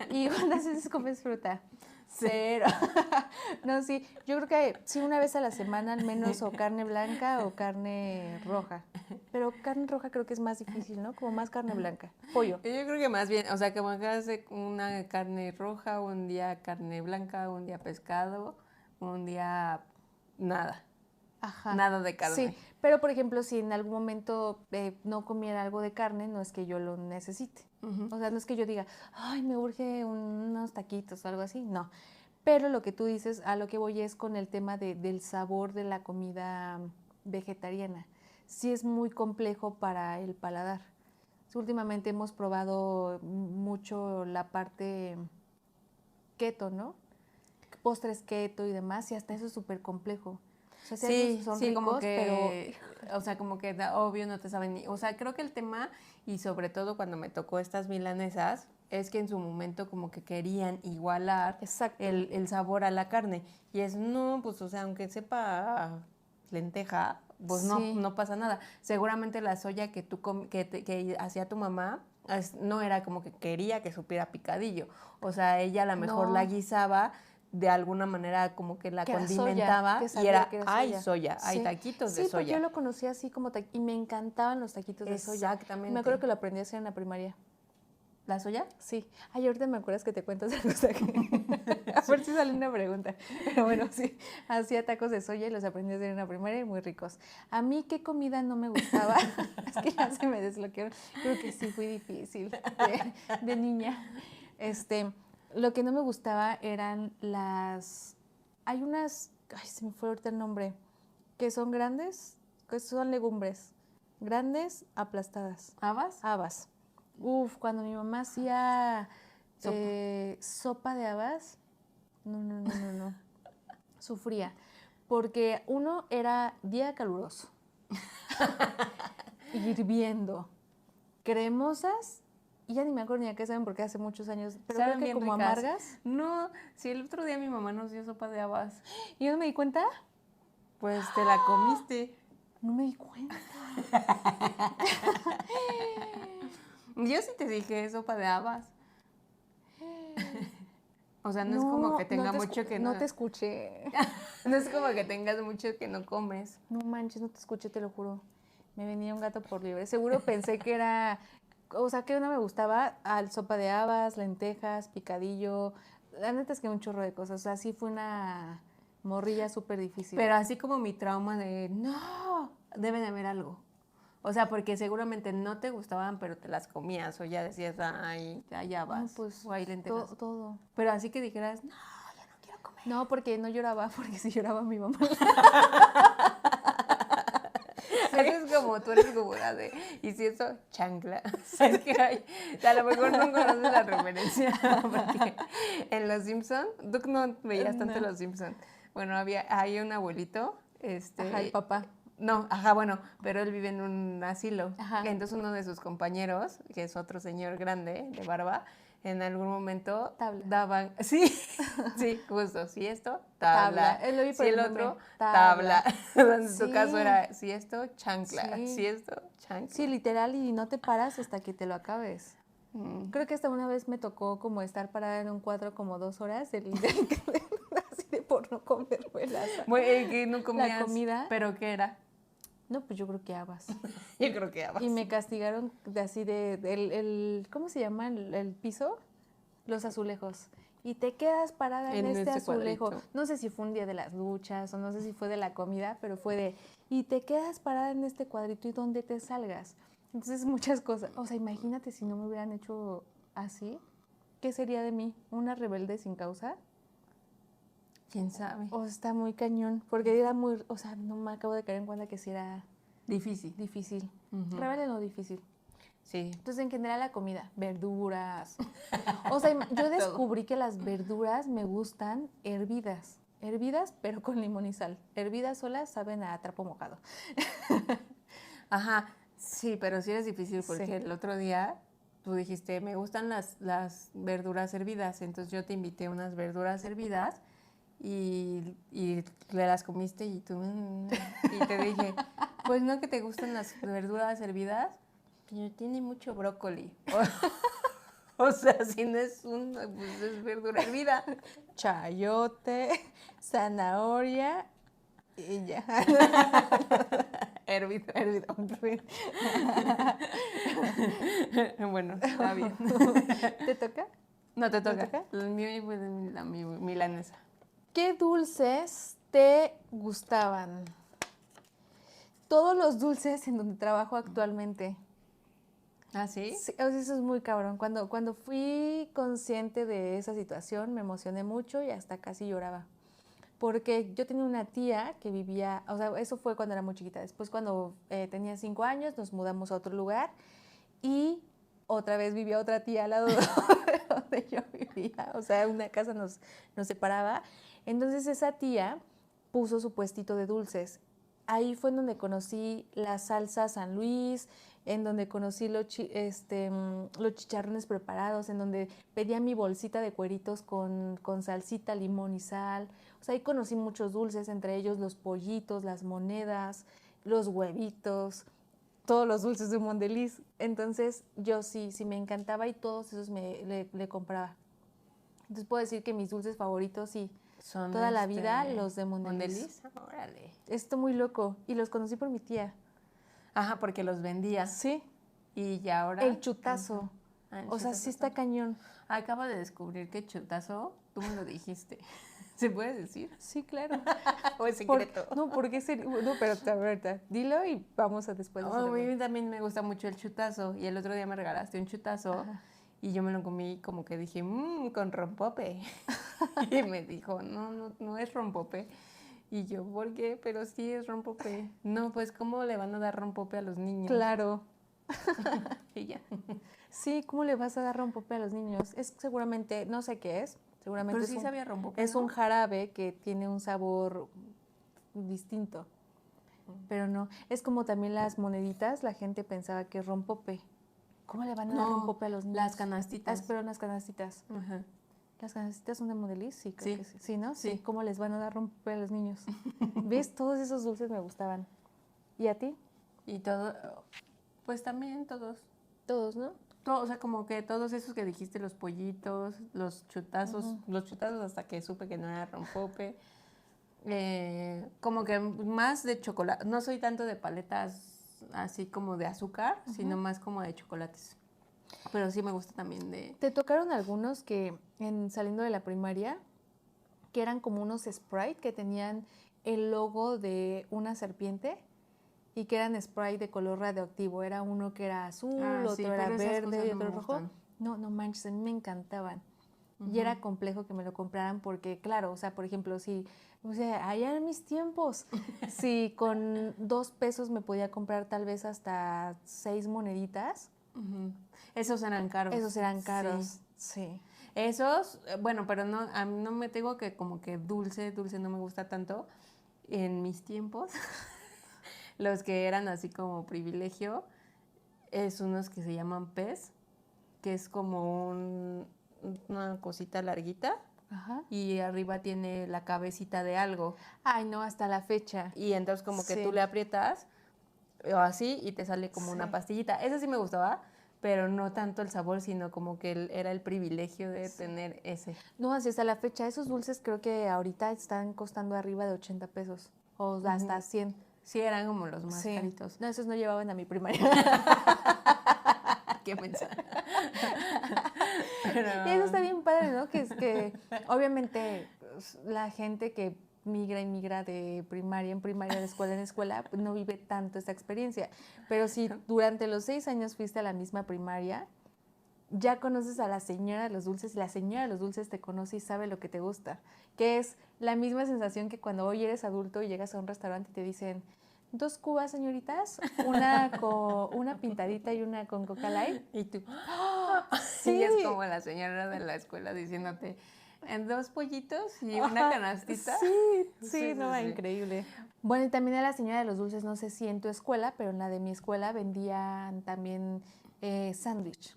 ¿Y cuántas veces comes fruta? 0. No, sí, yo creo que sí una vez a la semana al menos o carne blanca o carne roja. Pero carne roja creo que es más difícil, ¿no? Como más carne blanca. Pollo. Yo creo que más bien, o sea, que me hagas una carne roja, un día carne blanca, un día pescado, un día nada. Ajá. Nada de carne. Sí, pero por ejemplo, si en algún momento no comiera algo de carne, no es que yo lo necesite. O sea, no es que yo diga, ay, me urge unos taquitos o algo así, no. Pero lo que tú dices, a lo que voy es con el tema del sabor de la comida vegetariana. Sí es muy complejo para el paladar. Últimamente hemos probado mucho la parte keto, ¿no? Postres keto y demás, y hasta eso es súper complejo. O sea, Sí, son sí, ricos, como que, o sea, como que obvio no te saben ni, o sea, creo que el tema, y sobre todo cuando me tocó estas milanesas, es que en su momento como que querían igualar exacto. el sabor a la carne, y es, no, pues, o sea, aunque sepa lenteja, pues Sí. no pasa nada. Seguramente la soya que que hacía tu mamá, no era como que quería que supiera picadillo, o sea, ella a lo mejor No. la guisaba de alguna manera como que la Que era soya, condimentaba que y sabía era, que era hay soya. soya, hay Sí. taquitos de Sí, porque yo soya. lo conocía así como y me encantaban los taquitos de soya. Exactamente. Me acuerdo que lo aprendí a hacer en la primaria. ¿La soya? Sí. Ay, ahorita me acuerdas que te cuento esa cosa que... A ver si sale una pregunta. Pero bueno, sí. Hacía tacos de soya y los aprendí a hacer en la primaria y muy ricos. A mí, ¿qué comida no me gustaba? Es que ya se me desbloquearon. Creo que sí fui difícil de niña. Lo que no me gustaba eran las... Hay unas... Ay, se me fue ahorita el nombre. Que son grandes, que son legumbres. Grandes, aplastadas. ¿Habas? Habas. Uf, cuando mi mamá hacía sopa de habas, no. Sufría. Porque uno era día caluroso, hirviendo, cremosas, y ya ni me acuerdo ni a qué saben porque hace muchos años, pero creo que como ricas. amargas. No, si el otro día mi mamá nos dio sopa de habas, ¿Y yo no me di cuenta? pues te la comiste. No me di cuenta. Yo sí te dije sopa de habas. O sea, no es como que tenga mucho que no te escuché. No es como que tengas mucho que no comes. No manches, no te escuché, te lo juro. Me venía un gato por liebre. Seguro pensé que era, o sea, que no me gustaba sopa de habas, lentejas, picadillo. La neta es que un chorro de cosas. O sea, sí fue una morrilla súper difícil. Pero así como mi trauma de, no, debe de haber algo. O sea, porque seguramente no te gustaban, pero te las comías. O ya decías, ay, allá vas. No, pues, o hay lentejas. todo. Pero así que dijeras, no, ya no quiero comer. No, porque no lloraba, porque si lloraba mi mamá. Haces como, tú eres como la de, y si eso, chancla. Es que hay, a lo mejor no conoces la referencia, porque en Los Simpson, tú no veías tanto Los Simpson. Bueno, hay un abuelito, Ajá, el papá. No, ajá, bueno, pero él vive en un asilo. Ajá. Entonces uno de sus compañeros, que es otro señor grande, de barba, en algún momento Tabla. daban, sí, sí, justo, si esto, tabla. Él lo vi por Si el el otro, meme. tabla. En su Sí. caso era, si esto, chancla. Sí. Si esto, chancla. Sí, literal, y no te paras hasta que te lo acabes. Creo que hasta una vez me tocó como estar parada en un cuadro como 2 horas así de por no comerme Que no comías, la comida. ¿Pero qué era? No, pues yo creo que habas. Yo creo que habas. Y me castigaron ¿cómo se llama el piso? Los azulejos. Y te quedas parada en este azulejo. Cuadrito. No sé si fue un día de las duchas o no sé si fue de la comida, pero fue y te quedas parada en este cuadrito y donde te salgas. Entonces muchas cosas. O sea, imagínate si no me hubieran hecho así. ¿Qué sería de mí? ¿Una rebelde sin causa? ¿Quién sabe? O está muy cañón. Porque era muy... O sea, no me acabo de caer en cuenta que sí era Difícil. difícil. Ujú. Rebelde no difícil. Sí. Entonces, en general, la comida, verduras. O sea, yo descubrí que las verduras me gustan hervidas. Hervidas, pero con limón y sal. Hervidas solas saben a trapo mojado. Ajá, sí, pero sí es difícil porque Sí. el otro día tú dijiste, me gustan las verduras hervidas, entonces yo te invité unas verduras hervidas y le las comiste y tú, y te dije, pues no que te gustan las verduras hervidas, pero tiene mucho brócoli. O sea, si no es pues es verdura hervida. Chayote, zanahoria y ya. Hervido. Bueno, está bien. ¿Te toca? No te ¿Te toca. toca? El mío fue la milanesa. ¿Qué dulces te gustaban? Todos los dulces en donde trabajo actualmente. ¿Ah, sí? Sí, o sea, eso es muy cabrón. Cuando fui consciente de esa situación, me emocioné mucho y hasta casi lloraba. Porque yo tenía una tía que vivía, o sea, eso fue cuando era muy chiquita. Después, cuando tenía 5 años, nos mudamos a otro lugar y otra vez vivía otra tía al lado de donde yo vivía. O sea, una casa nos separaba. Entonces, esa tía puso su puestito de dulces. Ahí fue en donde conocí la salsa San Luis, en donde conocí los chicharrones preparados, en donde pedía mi bolsita de cueritos con salsita, limón y sal. O sea, ahí conocí muchos dulces, entre ellos los pollitos, las monedas, los huevitos, todos los dulces de Mondeliz. Entonces, yo sí me encantaba y todos esos le compraba. Entonces, puedo decir que mis dulces favoritos, sí, Son toda la vida, los de Mondeliz. ¿Mondeliz? Órale. Esto muy loco. Y los conocí por mi tía. Ajá, porque los vendía. Sí. Y ya ahora... El chutazo. El O sea, chutazo sí está cañón. Acabo de descubrir que chutazo, tú me lo dijiste. ¿Se puede decir? Sí, claro. ¿O es secreto? No, porque no, pero a ver, dilo y vamos a después. A mí también me gusta mucho el chutazo. Y el otro día me regalaste un chutazo. Ajá. Y yo me lo comí como que dije, con rompope. Y me dijo, no es rompope. Y yo, ¿por qué? Pero sí es rompope. No, pues, ¿cómo le van a dar rompope a los niños? Claro. Y ya. Sí, ¿cómo le vas a dar rompope a los niños? Es seguramente, no sé qué es. Seguramente pero sí sabía rompope, es un jarabe que tiene un sabor distinto. Pero no, es como también las moneditas, la gente pensaba que es rompope. ¿Cómo le van a dar rompope a los niños? Las canastitas. Pero las canastitas. Ajá. ¿Las canastitas son de Mondeliz? Sí, creo que sí. ¿Sí, no? Sí. ¿Cómo les van a dar rompope a los niños? ¿Ves? Todos esos dulces me gustaban. ¿Y a ti? Y todo, pues también todos. Todos, ¿no? O sea, como que todos esos que dijiste, los pollitos, los chutazos hasta que supe que no era rompope. Como que más de chocolate. No soy tanto de paletas así como de azúcar, sino más como de chocolates. Pero sí me gusta también de... ¿Te tocaron algunos que saliendo de la primaria, que eran como unos Sprite que tenían el logo de una serpiente y que eran Sprite de color radioactivo? Era uno que era azul, otro era verde y otro rojo. No manches, a mí me encantaban. Y era complejo que me lo compraran porque, claro, o sea, por ejemplo, allá en mis tiempos, si con 2 pesos me podía comprar tal vez hasta 6 moneditas. Esos eran caros. Esos eran caros, sí. Esos, bueno, pero no, a mí no me tengo que como que dulce no me gusta tanto. En mis tiempos, los que eran así como privilegio, es unos que se llaman pez, que es como una cosita larguita. Ajá. Y arriba tiene la cabecita de algo. Ay, no, hasta la fecha. Y entonces como que tú le aprietas o así y te sale como una pastillita. Ese sí me gustaba, pero no tanto el sabor, sino como que era el privilegio de tener ese. No, así hasta la fecha. Esos dulces creo que ahorita están costando arriba de 80 pesos o hasta 100. Sí, eran como los más caritos. No, esos no llevaban a mi primaria. Qué pensar. Y eso está bien padre, ¿no? Que es que obviamente la gente que migra de primaria en primaria, de escuela en escuela, pues no vive tanto esta experiencia. Pero si durante los 6 años fuiste a la misma primaria, ya conoces a la señora de los dulces y la señora de los dulces te conoce y sabe lo que te gusta. Que es la misma sensación que cuando hoy eres adulto y llegas a un restaurante y te dicen 2 cubas, señoritas, una pintadita y una con Coca Light. Y tú, sí, es como la señora de la escuela diciéndote, en 2 pollitos y una canastita. Sí, increíble. Bueno, y también a la señora de los dulces, no sé si en tu escuela, pero en la de mi escuela vendían también sándwich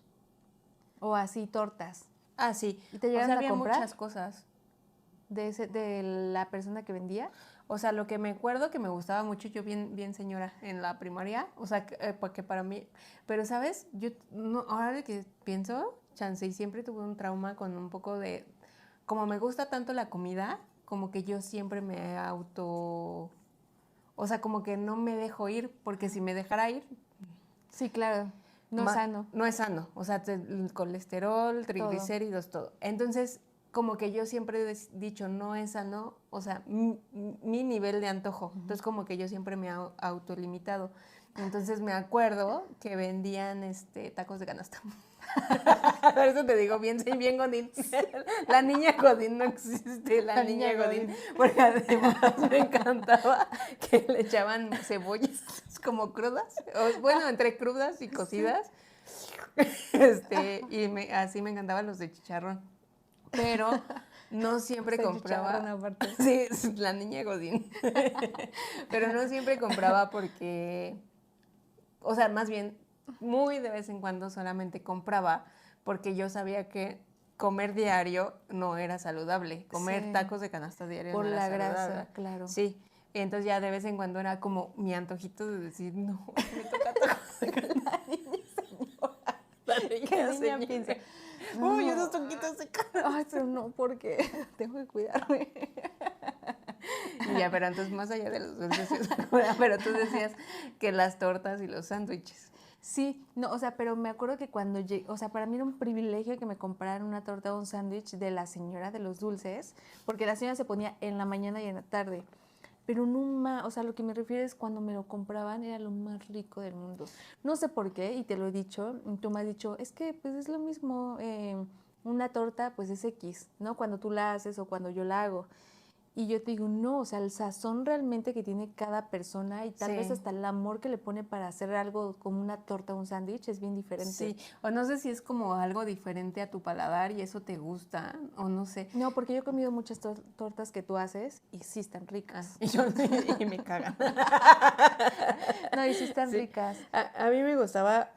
o así tortas. Ah, sí. ¿Y te llegaron a comprar muchas cosas de la persona que vendía? O sea, lo que me acuerdo que me gustaba mucho, yo bien señora en la primaria, o sea, porque para mí, pero ¿sabes? Yo, ahora que pienso, chance, y siempre tuve un trauma con un poco de, como me gusta tanto la comida, como que yo siempre me o sea, como que no me dejo ir, porque si me dejara ir... Sí, claro, no es sano. No es sano, o sea, el colesterol, triglicéridos, todo. Entonces... como que yo siempre he dicho, no es sano, o sea, mi nivel de antojo. Entonces, como que yo siempre me he autolimitado. Entonces, me acuerdo que vendían tacos de canasta. Por eso te digo, bien Godín. La niña Godín no existe, la niña Godín. Porque además me encantaba que le echaban cebollas como crudas. Bueno, entre crudas y cocidas. Así me encantaban los de chicharrón. Pero no siempre compraba. Sí, la niña Godín. Pero no siempre compraba porque, o sea, más bien, muy de vez en cuando solamente compraba porque yo sabía que comer diario no era saludable. Comer tacos de canasta diario por no era la saludable. grasa, claro. Sí. Entonces ya de vez en cuando era como mi antojito de decir, no, me toca tacos de canasta. La niña piensa, uy, unos taquitos de canasta. Ay, pero no, porque tengo que cuidarme. Y ya, pero entonces más allá de los dulces, pero tú decías que las tortas y los sándwiches. Sí, no, o sea, pero me acuerdo que cuando llegué, o sea, para mí era un privilegio que me compraran una torta o un sándwich de la señora de los dulces, porque la señora se ponía en la mañana y en la tarde. Pero o sea, lo que me refiero es cuando me lo compraban era lo más rico del mundo. No sé por qué, y te lo he dicho, y tú me has dicho, es que pues es lo mismo, una torta pues es X, ¿no? Cuando tú la haces o cuando yo la hago. Y yo te digo, no, o sea, el sazón realmente que tiene cada persona y tal vez hasta el amor que le pone para hacer algo como una torta o un sándwich es bien diferente. Sí, o no sé si es como algo diferente a tu paladar y eso te gusta, o no sé. No, porque yo he comido muchas tortas que tú haces y sí están ricas. Y me cagan. No, y sí están ricas. A mí me gustaba,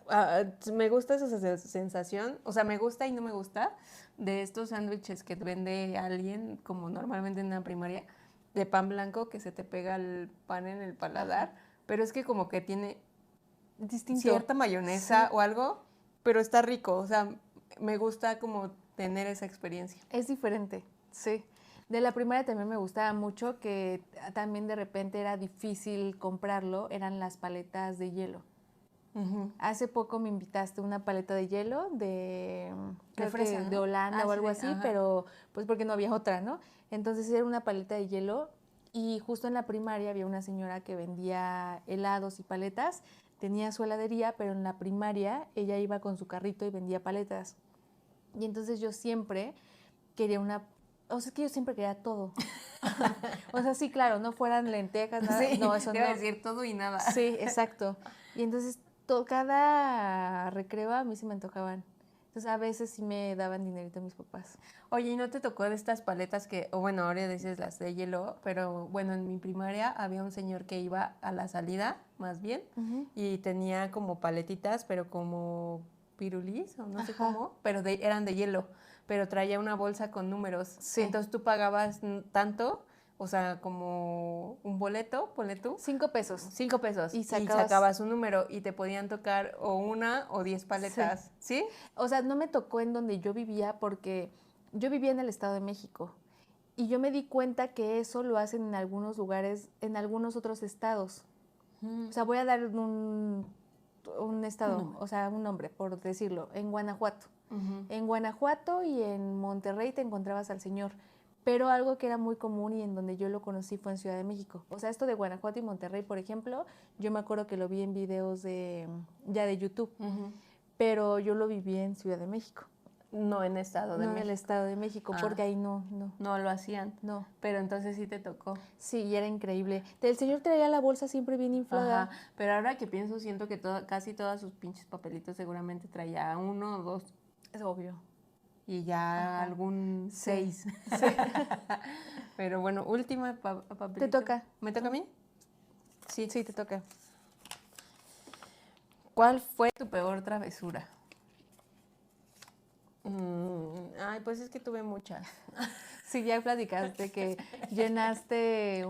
me gusta esa sensación, o sea, me gusta y no me gusta de estos sándwiches que vende alguien, como normalmente en una primaria, de pan blanco que se te pega el pan en el paladar, pero es que como que tiene cierta mayonesa o algo, pero está rico, o sea, me gusta como tener esa experiencia. Es diferente, sí. De la primaria también me gustaba mucho, que también de repente era difícil comprarlo, eran las paletas de hielo. Hace poco me invitaste una paleta de hielo de fresa, ¿no? De Holanda o algo así, pero pues porque no había otra, ¿no? Entonces era una paleta de hielo y justo en la primaria había una señora que vendía helados y paletas, tenía su heladería, pero en la primaria ella iba con su carrito y vendía paletas. Y entonces yo siempre quería o sea, es que yo siempre quería todo. O sea, sí, claro, no fueran lentejas, nada. Sí, no, eso te no. iba a decir todo y nada. Sí, exacto. Y entonces cada recreo a mí se me antojaban. Entonces a veces sí me daban dinerito a mis papás. Oye, ¿y no te tocó de estas paletas que, o bueno, ahora dices las de hielo, pero bueno, en mi primaria había un señor que iba a la salida, más bien, y tenía como paletitas, pero como pirulís, o no sé cómo, pero eran de hielo, pero traía una bolsa con números. Sí. Entonces tú pagabas tanto, o sea, como un boleto, ponle tú. 5 pesos. 5 pesos. Y sacabas un número y te podían tocar o una o 10 paletas. ¿Sí? O sea, no me tocó en donde yo vivía porque yo vivía en el Estado de México. Y yo me di cuenta que eso lo hacen en algunos lugares, en algunos otros estados. O sea, voy a dar un estado, o sea, un nombre, por decirlo, en Guanajuato. En Guanajuato y en Monterrey te encontrabas al señor. Pero algo que era muy común y en donde yo lo conocí fue en Ciudad de México. O sea, esto de Guanajuato y Monterrey, por ejemplo, yo me acuerdo que lo vi en videos ya de YouTube, pero yo lo viví en Ciudad de México. No en Estado de México. No en el Estado de México, porque ahí no. No lo hacían. No. Pero entonces sí te tocó. Sí, y era increíble. El señor traía la bolsa siempre bien inflada. Ajá. Pero ahora que pienso, siento que casi todos sus pinches papelitos seguramente traía 1 o 2. Es obvio. Y ya algún 6. Sí. Pero bueno, última papelito. ¿Te toca? ¿Me toca a mí? Sí, te toca. ¿Cuál fue tu peor travesura? Ay, pues es que tuve muchas. Sí, ya platicaste que llenaste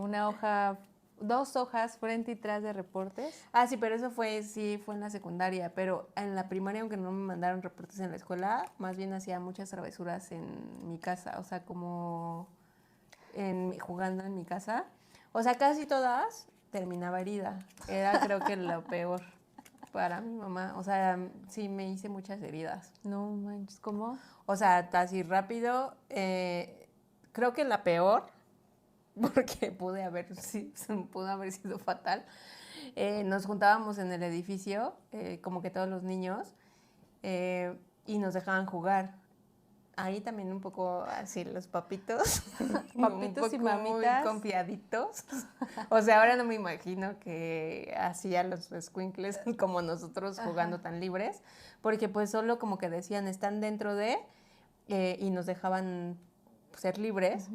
2 hojas frente y atrás de reportes. Sí, pero eso fue en la secundaria, pero en la primaria, aunque no me mandaron reportes en la escuela, más bien hacía muchas travesuras en mi casa, o sea, como jugando en mi casa. O sea, casi todas terminaba herida. Era creo que lo peor. para mi mamá. O sea, sí me hice muchas heridas. No manches, ¿cómo? O sea, así rápido, creo que la peor, porque pudo haber sido fatal. Nos juntábamos en el edificio, como que todos los niños, y nos dejaban jugar. Ahí también un poco así los papitos, Papitos y mamitas. muy confiaditos. O sea, ahora no me imagino que hacía los escuincles como nosotros jugando tan libres, porque pues solo como que decían, están dentro de, y nos dejaban ser libres,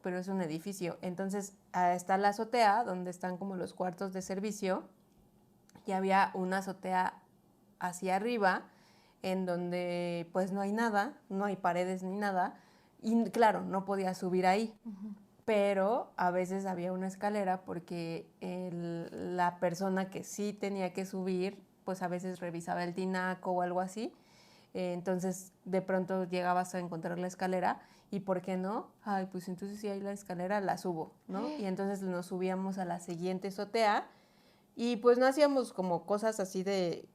pero es un edificio. Entonces está la azotea, donde están como los cuartos de servicio, y había una azotea hacia arriba, en donde pues no hay nada, no hay paredes ni nada, y claro, no podía subir ahí, pero a veces había una escalera porque la persona que sí tenía que subir, pues a veces revisaba el tinaco o algo así, entonces de pronto llegabas a encontrar la escalera y ¿por qué no? Ay, pues entonces si hay la escalera la subo, ¿no? Y entonces nos subíamos a la siguiente azotea y pues no hacíamos como cosas así de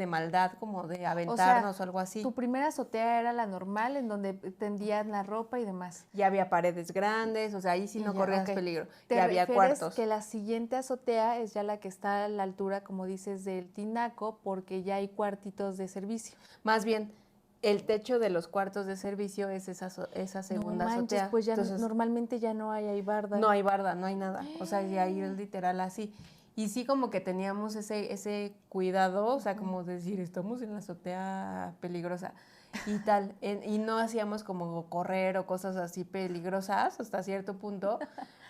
maldad, como de aventarnos o algo así. Tu primera azotea era la normal, en donde tendían la ropa y demás. Ya había paredes grandes, o sea, ahí sí no corrías peligro. ¿Te había cuartos. Que la siguiente azotea es ya la que está a la altura, como dices, del tinaco, porque ya hay cuartitos de servicio? Más bien, el techo de los cuartos de servicio es esa segunda azotea. Pues ya entonces, normalmente ya no hay barda. No hay barda, no hay nada. O sea, ya ahí es literal así. Y sí como que teníamos ese cuidado, o sea, como decir, estamos en la azotea peligrosa y tal. Y no hacíamos como correr o cosas así peligrosas hasta cierto punto.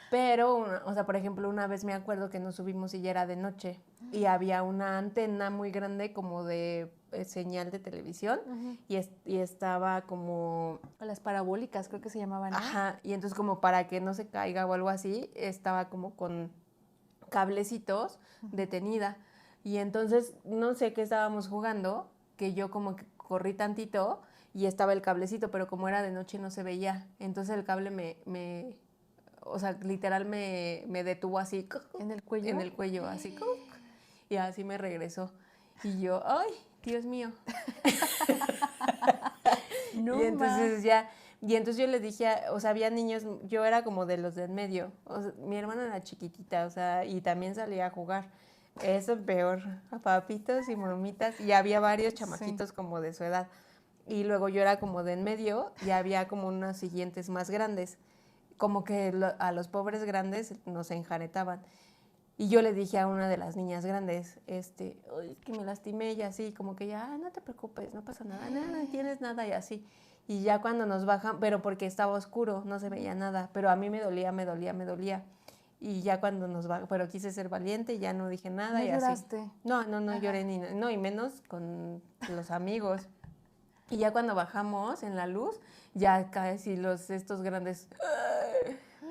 Pero, o sea, por ejemplo, una vez me acuerdo que nos subimos y ya era de noche y había una antena muy grande como de señal de televisión y estaba como... Las parabólicas creo que se llamaban, ¿no? Ajá, y entonces como para que no se caiga o algo así, estaba como con cablecitos detenida. Y entonces, no sé qué estábamos jugando, que yo como que corrí tantito y estaba el cablecito, pero como era de noche no se veía. Entonces el cable o sea, literal me detuvo así. ¿En el cuello? En el cuello, así. Y así me regresó. Y yo, ¡ay, Dios mío! No, y entonces ya... Y entonces yo les dije, o sea, había niños, yo era como de los del medio, o sea, mi hermana era chiquitita, o sea, y también salía a jugar. Eso peor, a papitos y mamitas, y había varios chamaquitos como de su edad. Y luego yo era como de en medio y había como unos siguientes más grandes, como que a los pobres grandes nos enjaretaban. Y yo le dije a una de las niñas grandes, es que me lastimé y así, como que ya, no te preocupes, no pasa nada, no tienes nada y así. Y ya cuando nos bajan, pero porque estaba oscuro, no se veía nada, pero a mí me dolía. Y ya cuando nos bajan, pero quise ser valiente y ya no dije nada. ¿No y lloraste? Así. No lloré no, y menos con los amigos. Y ya cuando bajamos en la luz, ya casi estos grandes...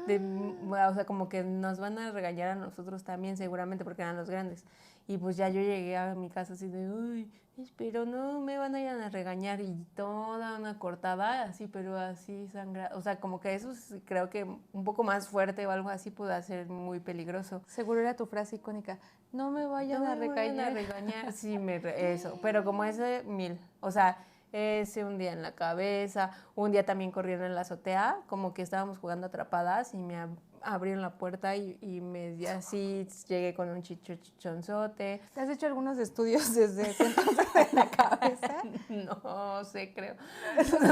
o sea, como que nos van a regañar a nosotros también seguramente porque eran los grandes. Y pues ya yo llegué a mi casa así de, uy, pero no me van a ir a regañar y toda una cortada así, pero así sangrada. O sea, como que eso creo que un poco más fuerte o algo así puede ser muy peligroso. Seguro era tu frase icónica, no me vayan a regañar. Sí, eso, pero como ese 1000, o sea... Ese un día en la cabeza, un día también corriendo en la azotea, como que estábamos jugando atrapadas y me abrieron la puerta y así llegué con un chichonzote. ¿Te has hecho algunos estudios desde ese entonces en la cabeza? No sé, creo.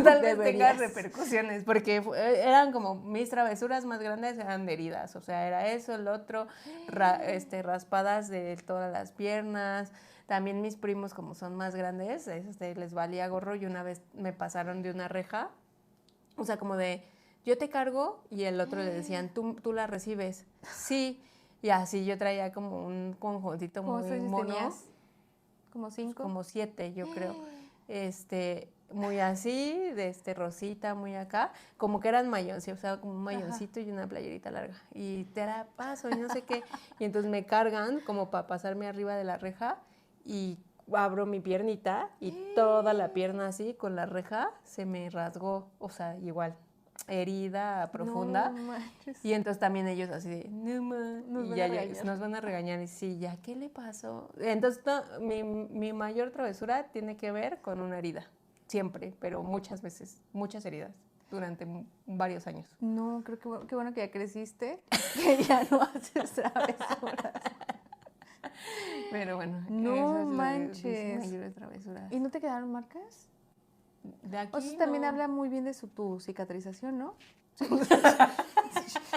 Tal vez tenga repercusiones, porque eran como mis travesuras más grandes eran de heridas, o sea, era eso, el otro, raspadas de todas las piernas. También mis primos, como son más grandes, les valía gorro y una vez me pasaron de una reja, o sea, como de, yo te cargo, y el otro le decían, tú la recibes. Sí, y así yo traía como un conjuntito muy mono. ¿Tenías? ¿Como 5? Como 7, yo creo. Muy así, rosita, muy acá, como que eran mayoncitos, o sea, como un mayoncito y una playerita larga. Y te la paso y no sé qué. Y entonces me cargan como para pasarme arriba de la reja y abro mi piernita y toda la pierna así con la reja se me rasgó, o sea, igual, herida profunda. No manches. Y entonces también ellos así de, no ma, Nos y van ya a regañar. nos van a regañar. Y sí, ya, ¿qué le pasó? Entonces mi mayor travesura tiene que ver con una herida. Siempre, pero muchas veces, muchas heridas durante varios años. No, creo que qué bueno que ya creciste, que ya no haces travesuras. Pero bueno, No esa es manches. mis mayores travesuras. ¿Y no te quedaron marcas? De aquí O sea, también no. habla muy bien de tu cicatrización, ¿no?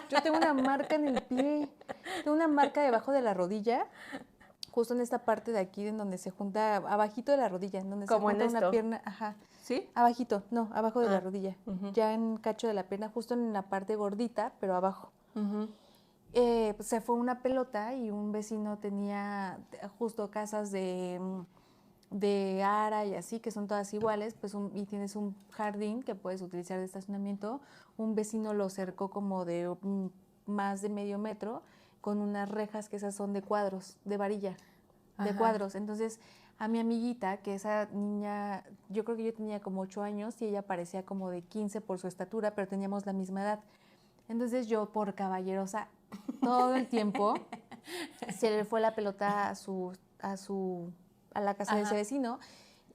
Yo tengo una marca en el pie, tengo una marca debajo de la rodilla, justo en esta parte de aquí, en donde se junta, abajito de la rodilla, en donde Como se en junta una esto. pierna, ajá, ¿Sí? abajito, no, abajo de la Ah, rodilla, ujú. ya en cacho de la pierna, justo en la parte gordita, pero abajo. Ujú. Pues se fue una pelota y un vecino tenía justo casas de ara y así, que son todas iguales, pues y tienes un jardín que puedes utilizar de estacionamiento. Un vecino lo cercó como de más de medio metro con unas rejas que esas son de cuadros, de varilla, de Ajá. cuadros. Entonces, a mi amiguita, que esa niña, yo creo que yo tenía como 8 años y ella parecía como de 15 por su estatura, pero teníamos la misma edad. Entonces yo, por caballerosa, todo el tiempo se le fue la pelota a la casa de ese Ajá. vecino,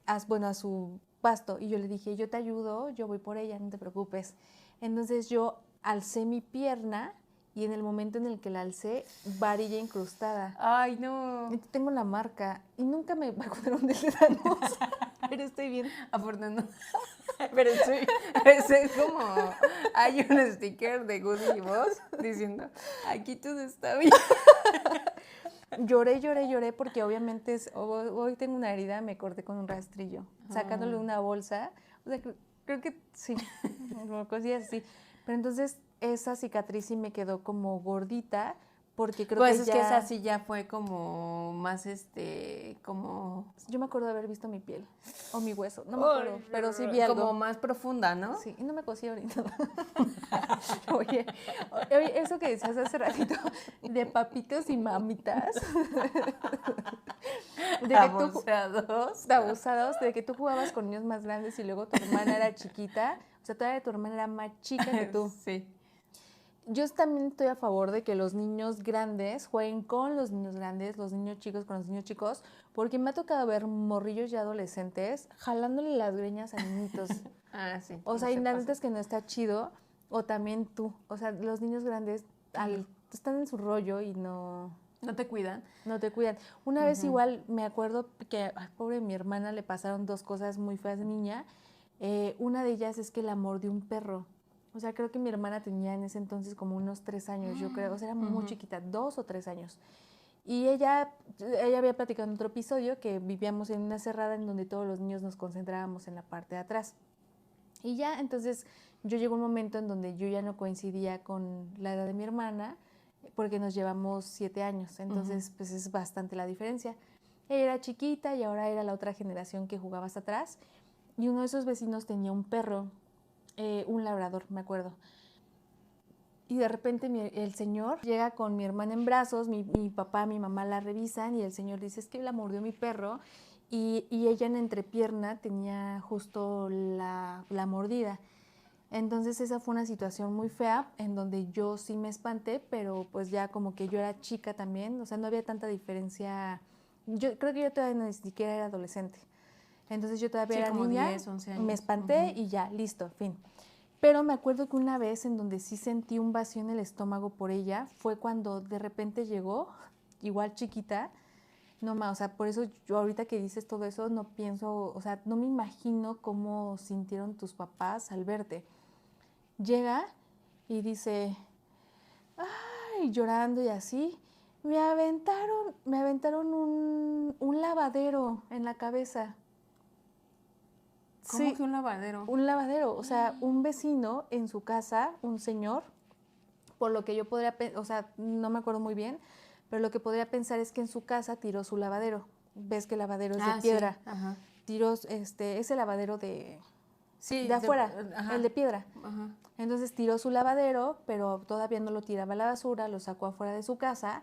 a su pasto. Y yo le dije, yo te ayudo, yo voy por ella, no te preocupes. Entonces yo alcé mi pierna y en el momento en el que la alcé, varilla incrustada. Ay, no. Entonces tengo la marca y nunca me vacunaron de tétanos, pero estoy bien. Afortunadamente. Pero sí, es como, hay un sticker de Goody y Boss diciendo, aquí todo está bien. Lloré porque obviamente hoy tengo una herida, me corté con un rastrillo, sacándole una bolsa. O sea, creo que sí, cosillas así. Pero entonces esa cicatriz sí me quedó como gordita porque creo Pues que es ya... que esa sí ya fue como más como... Yo me acuerdo de haber visto mi piel o mi hueso, no me acuerdo, pero sí vi algo. Como más profunda, ¿no? Sí, y no me cosí ahorita. Oye, eso que decías hace ratito de papitos y mamitas, de que Abusados. abusados, de que tú jugabas con niños más grandes y luego tu hermana era chiquita, o sea, todavía tu hermana era más chica que tú. Sí. Yo también estoy a favor de que los niños grandes jueguen con los niños grandes, los niños chicos con los niños chicos, porque me ha tocado ver morrillos ya adolescentes jalándole las greñas a niñitos. Ah, sí. O sea, no y se la pasa. neta es que no está chido, o también tú. O sea, los niños grandes están en su rollo y no ¿No te cuidan? te cuidan. Una vez igual me acuerdo que, ay, pobre mi hermana, le pasaron 2 cosas muy feas de niña. Una de ellas es que la mordió un perro. O sea, creo que mi hermana tenía en ese entonces como unos 3 años, yo creo. O sea, era muy chiquita, 2 o 3 años. Y ella había platicado en otro episodio que vivíamos en una cerrada en donde todos los niños nos concentrábamos en la parte de atrás. Y ya, entonces yo llegó un momento en donde yo ya no coincidía con la edad de mi hermana, porque nos llevamos 7 años, entonces pues es bastante la diferencia. Ella era chiquita y ahora era la otra generación que jugaba hasta atrás. Y uno de esos vecinos tenía un perro, un labrador, me acuerdo. Y de repente el señor llega con mi hermana en brazos, mi papá, mi mamá la revisan y el señor dice, es que la mordió mi perro. Y ella en entrepierna tenía justo la mordida. Entonces esa fue una situación muy fea en donde yo sí me espanté, pero pues ya como que yo era chica también, o sea, no había tanta diferencia. Yo creo que yo todavía ni siquiera era adolescente. Entonces yo todavía Sí, era como niña, 10, 11 años. me espanté y ya, listo, fin. Pero me acuerdo que una vez en donde sí sentí un vacío en el estómago por ella fue cuando de repente llegó, igual chiquita, no más, o sea, por eso yo ahorita que dices todo eso no pienso, o sea, no me imagino cómo sintieron tus papás al verte. Llega y dice, ay, llorando y así, me aventaron un lavadero en la cabeza. ¿Cómo Sí, que un lavadero? un lavadero, o sea, un vecino en su casa, un señor, por lo que yo podría, o sea, no me acuerdo muy bien, pero lo que podría pensar es que en su casa tiró su lavadero. Ves que el lavadero es de piedra. Sí. Ajá. Tiró ese lavadero Sí, de afuera, ajá. el de piedra. Ajá. Entonces tiró su lavadero, pero todavía no lo tiraba a la basura, lo sacó afuera de su casa.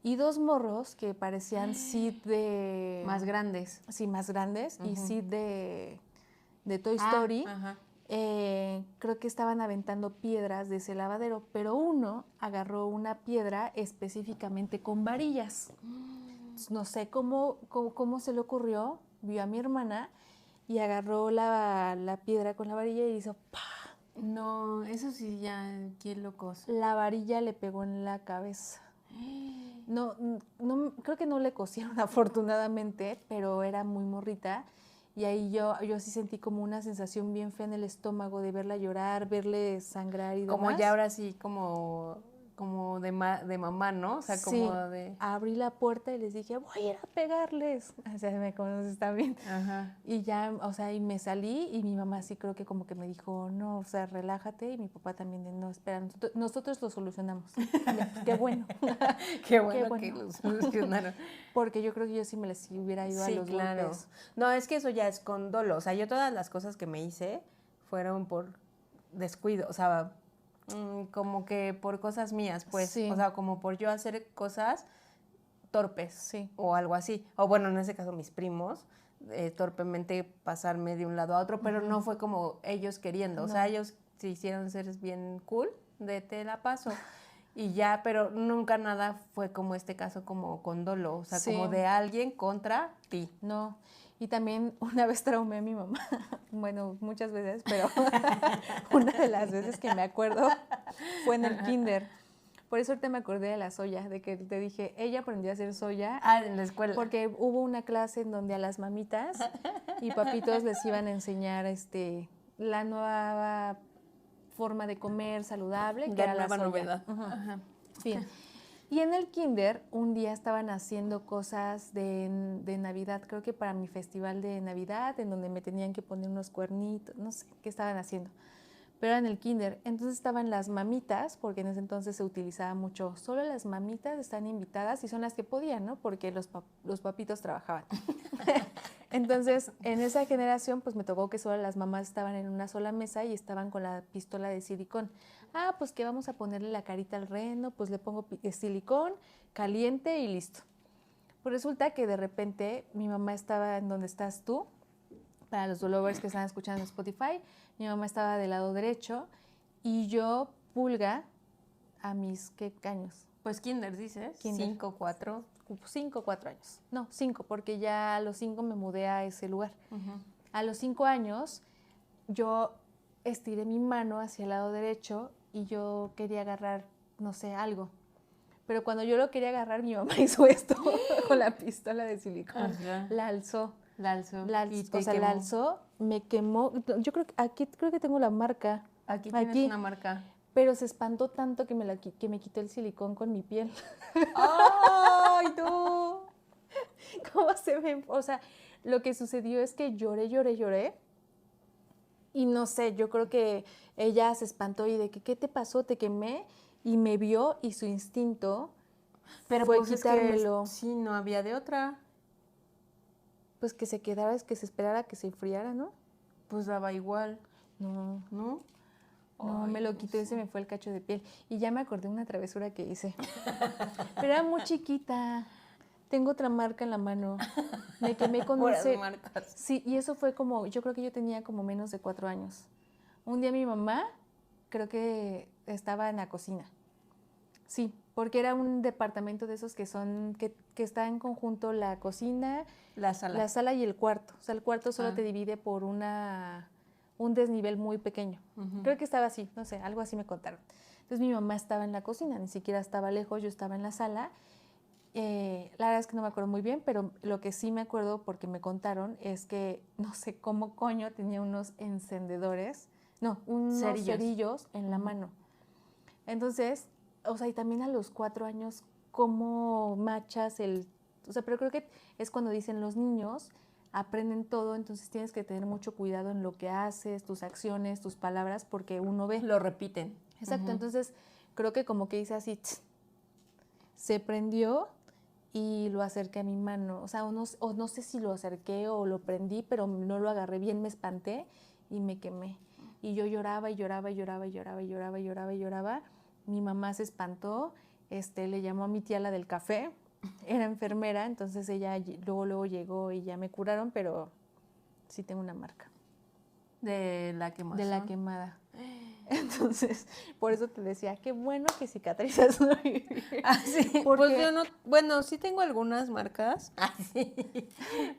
Y 2 morros que parecían Sid de... Más grandes. Sí, más grandes. Y Sid de Toy Ah, Story. ajá. creo que estaban aventando piedras de ese lavadero, pero uno agarró una piedra específicamente con varillas. No sé cómo se le ocurrió, vio a mi hermana y agarró la piedra con la varilla y hizo ¡pah! No, eso sí ya, qué locos. La varilla le pegó en la cabeza. No, creo que no le cosieron afortunadamente, pero era muy morrita. Y ahí yo sí sentí como una sensación bien fea en el estómago de verla llorar, verle sangrar y demás. Como ya ahora sí, como de mamá, ¿no? O sea, como Sí, de... abrí la puerta y les dije, voy a ir a pegarles. O sea, me conoces también. Ajá. Y ya, o sea, y me salí y mi mamá sí creo que como que me dijo, no, o sea, relájate. Y mi papá también, no, espera, nosotros lo solucionamos. Qué bueno. Qué bueno que lo solucionaron. Porque yo creo que yo sí me les hubiera ido a los golpes. No, es que eso ya es con dolo. O sea, yo todas las cosas que me hice fueron por descuido. O sea, como que por cosas mías, pues. Sí. O sea, como por yo hacer cosas torpes. Sí. O algo así. O bueno, en ese caso mis primos, torpemente pasarme de un lado a otro, pero no fue como ellos queriendo. O sea, ellos se hicieron seres bien cool, de te la paso. Y ya, pero nunca nada fue como este caso, como con dolo, o sea, como de alguien contra ti. No, y también una vez traumé a mi mamá, bueno, muchas veces, pero una de las veces que me acuerdo fue en el kinder. Por eso ahorita me acordé de la soya, de que te dije, ella aprendió a hacer soya. Ah, en la escuela. Porque hubo una clase en donde a las mamitas y papitos les iban a enseñar la nueva forma de comer saludable, que era la soya. Novedad. Ajá. Bien. Y en el kinder un día estaban haciendo cosas de Navidad, creo que para mi festival de Navidad, en donde me tenían que poner unos cuernitos, no sé qué estaban haciendo, pero era en el kinder. Entonces estaban las mamitas, porque en ese entonces se utilizaba mucho, solo las mamitas están invitadas y son las que podían, ¿no? Porque los papitos trabajaban. Entonces, en esa generación, pues me tocó que solo las mamás estaban en una sola mesa y estaban con la pistola de silicón. Ah, pues que vamos a ponerle la carita al reno, pues le pongo silicón, caliente y listo. Pues resulta que de repente mi mamá estaba en donde estás tú, para los lovers que están escuchando en Spotify, mi mamá estaba del lado derecho y yo, pulga, a mis, ¿qué años? Pues kinder, dices. Kinder. 5, 4. 5, 4 años. No, 5, porque ya a los 5 me mudé a ese lugar. A los 5 años yo estiré mi mano hacia el lado derecho y yo quería agarrar, no sé, algo. Pero cuando yo lo quería agarrar, mi mamá hizo esto con la pistola de silicón. La alzó. La alzó. O sea, la alzó, me quemó. Yo creo que aquí tengo la marca. Aquí tienes una marca. Pero se espantó tanto que me quitó el silicón con mi piel. ¡Ay, no! ¿Cómo se ve? O sea, lo que sucedió es que lloré. Y no sé, yo creo que ella se espantó y de que, ¿qué te pasó? Te quemé. Y me vio y su instinto fue pues quitármelo. Es que sí, no había de otra. Pues que se quedara, es que se esperara que se enfriara, ¿no? Pues daba igual. No. ¿No? No, Ay, me lo quité y se me fue el cacho de piel. Y ya me acordé de una travesura que hice. Pero era muy chiquita. Tengo otra marca en la mano. Me quemé con ese... marcas. Sí, y eso fue como... Yo creo que yo tenía como menos de 4 años. Un día mi mamá, creo que estaba en la cocina. Sí, porque era un departamento de esos que son... Que está en conjunto la cocina... La sala y el cuarto. O sea, el cuarto solo te divide por un desnivel muy pequeño. Creo que estaba así, no sé, algo así me contaron. Entonces mi mamá estaba en la cocina, ni siquiera estaba lejos, yo estaba en la sala. La verdad es que no me acuerdo muy bien, pero lo que sí me acuerdo porque me contaron es que no sé cómo coño tenía unos encendedores, unos cerillos en la mano. Entonces, o sea, y también a los 4 años, ¿cómo machas o sea, pero creo que es cuando dicen los niños aprenden todo, entonces tienes que tener mucho cuidado en lo que haces, tus acciones, tus palabras, porque uno ve. Lo repiten. Exacto, entonces creo que como que hice así, se prendió y lo acerqué a mi mano. O sea, o no sé si lo acerqué o lo prendí, pero no lo agarré bien, me espanté y me quemé. Y yo lloraba. Mi mamá se espantó, le llamó a mi tía la del café, era enfermera, entonces ella luego llegó y ya me curaron, pero sí tengo una marca. De la quemazón. de la quemada. Entonces, por eso te decía, qué bueno que cicatrizas muy bien. Ah, sí, Porque- pues yo no, bueno, sí tengo algunas marcas, sí,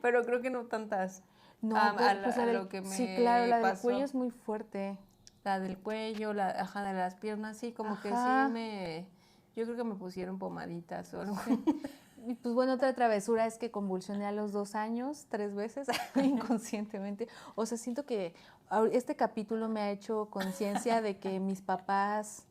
pero creo que no tantas. No, pues A la lo que sí, me claro, la del pasó. cuello es muy fuerte. La del cuello, ajá, de las piernas, sí, como que Ajá. yo creo que me pusieron pomaditas o algo. Y pues bueno, otra travesura es que convulsioné a los 2 años, 3 veces, inconscientemente. O sea, siento que este capítulo me ha hecho conciencia de que mis papás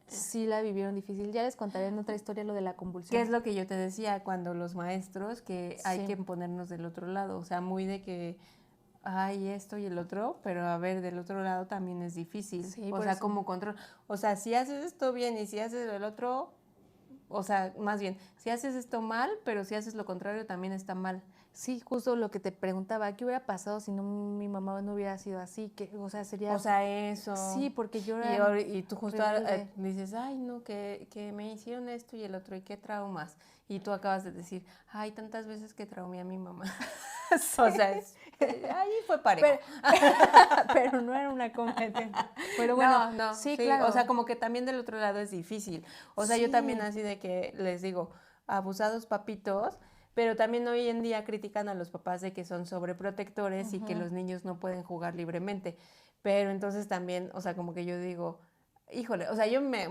sí la vivieron difícil. Ya les contaré en otra historia lo de la convulsión. ¿Qué es lo que yo te decía cuando los maestros, que hay Sí. que ponernos del otro lado? O sea, muy de que hay esto y el otro, pero a ver, del otro lado también es difícil. Sí, O por sea, eso. como control. O sea, si haces esto bien y si haces el otro, o sea, más bien, si haces esto mal, pero si haces lo contrario también está mal. Sí, justo lo que te preguntaba, ¿qué hubiera pasado si no mi mamá no hubiera sido así? Que, o sea, sería... O sea, eso. Sí, porque yo Y, era y tú justo rebelde. dices, ay, no, que me hicieron esto y el otro, y qué traumas. Y tú acabas de decir, ay, tantas veces que traumé a mi mamá. Sí. O sea, ahí fue parejo. Pero no era una competencia. Pero bueno, no, sí, sí, claro. o sea, como que también del otro lado es difícil. O sea, yo Sí. también así de que les digo, abusados papitos, pero también hoy en día critican a los papás de que son sobreprotectores y que los niños no pueden jugar libremente. Pero entonces también, o sea, como que yo digo, híjole, o sea, yo me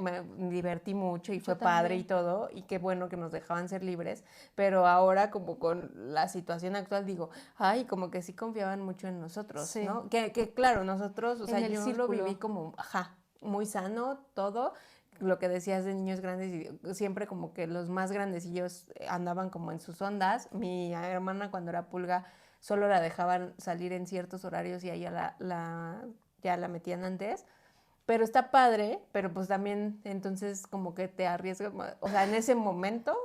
divertí mucho y Yo fue padre también. y todo, y qué bueno que nos dejaban ser libres, pero ahora como con la situación actual digo, ay, como que sí confiaban mucho en nosotros, Sí. ¿no? Que claro, nosotros, o sea, En el yo lo círculo. viví como, ajá, muy sano todo, lo que decías de niños grandes, y siempre como que los más grandecillos andaban como en sus ondas. Mi hermana cuando era pulga solo la dejaban salir en ciertos horarios y a ella ya la metían antes. Pero está padre, pero pues también entonces como que te arriesgas, o sea, en ese momento,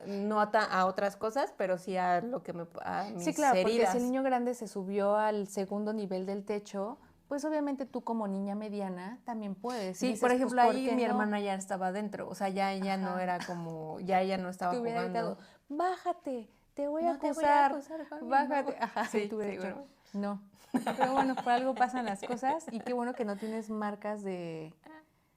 no a otras cosas, pero sí a lo que a mis Sí, claro, porque si el heridas. niño grande se subió al segundo nivel del techo, pues obviamente tú como niña mediana también puedes. Sí, Dices, por pues, ejemplo, ¿por ahí qué mi no? hermana ya estaba adentro, o sea, ya ella no Ajá. era como, ya ella no estaba Te hubiera jugando. gritado, bájate, te voy a No te voy a acusar, acusar con mi bájate. mamá. Ajá, y Sí, tú hubiera dicho, seguro. no. Pero bueno, por algo pasan las cosas y qué bueno que no tienes marcas De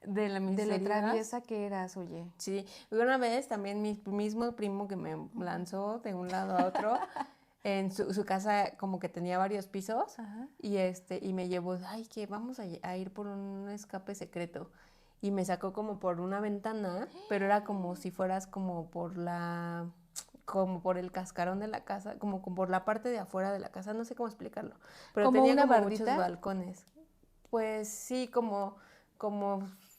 la de lo miseria. traviesa que eras, oye. Sí, una vez también mi mismo primo que me lanzó de un lado a otro, en su casa como que tenía varios pisos, Ajá. y me llevó, ay, que vamos a ir por un escape secreto. Y me sacó como por una ventana, pero era como si fueras como por el cascarón de la casa, como por la parte de afuera de la casa, no sé cómo explicarlo, pero ¿Como tenía una como muchos bardita? balcones. Pues sí, como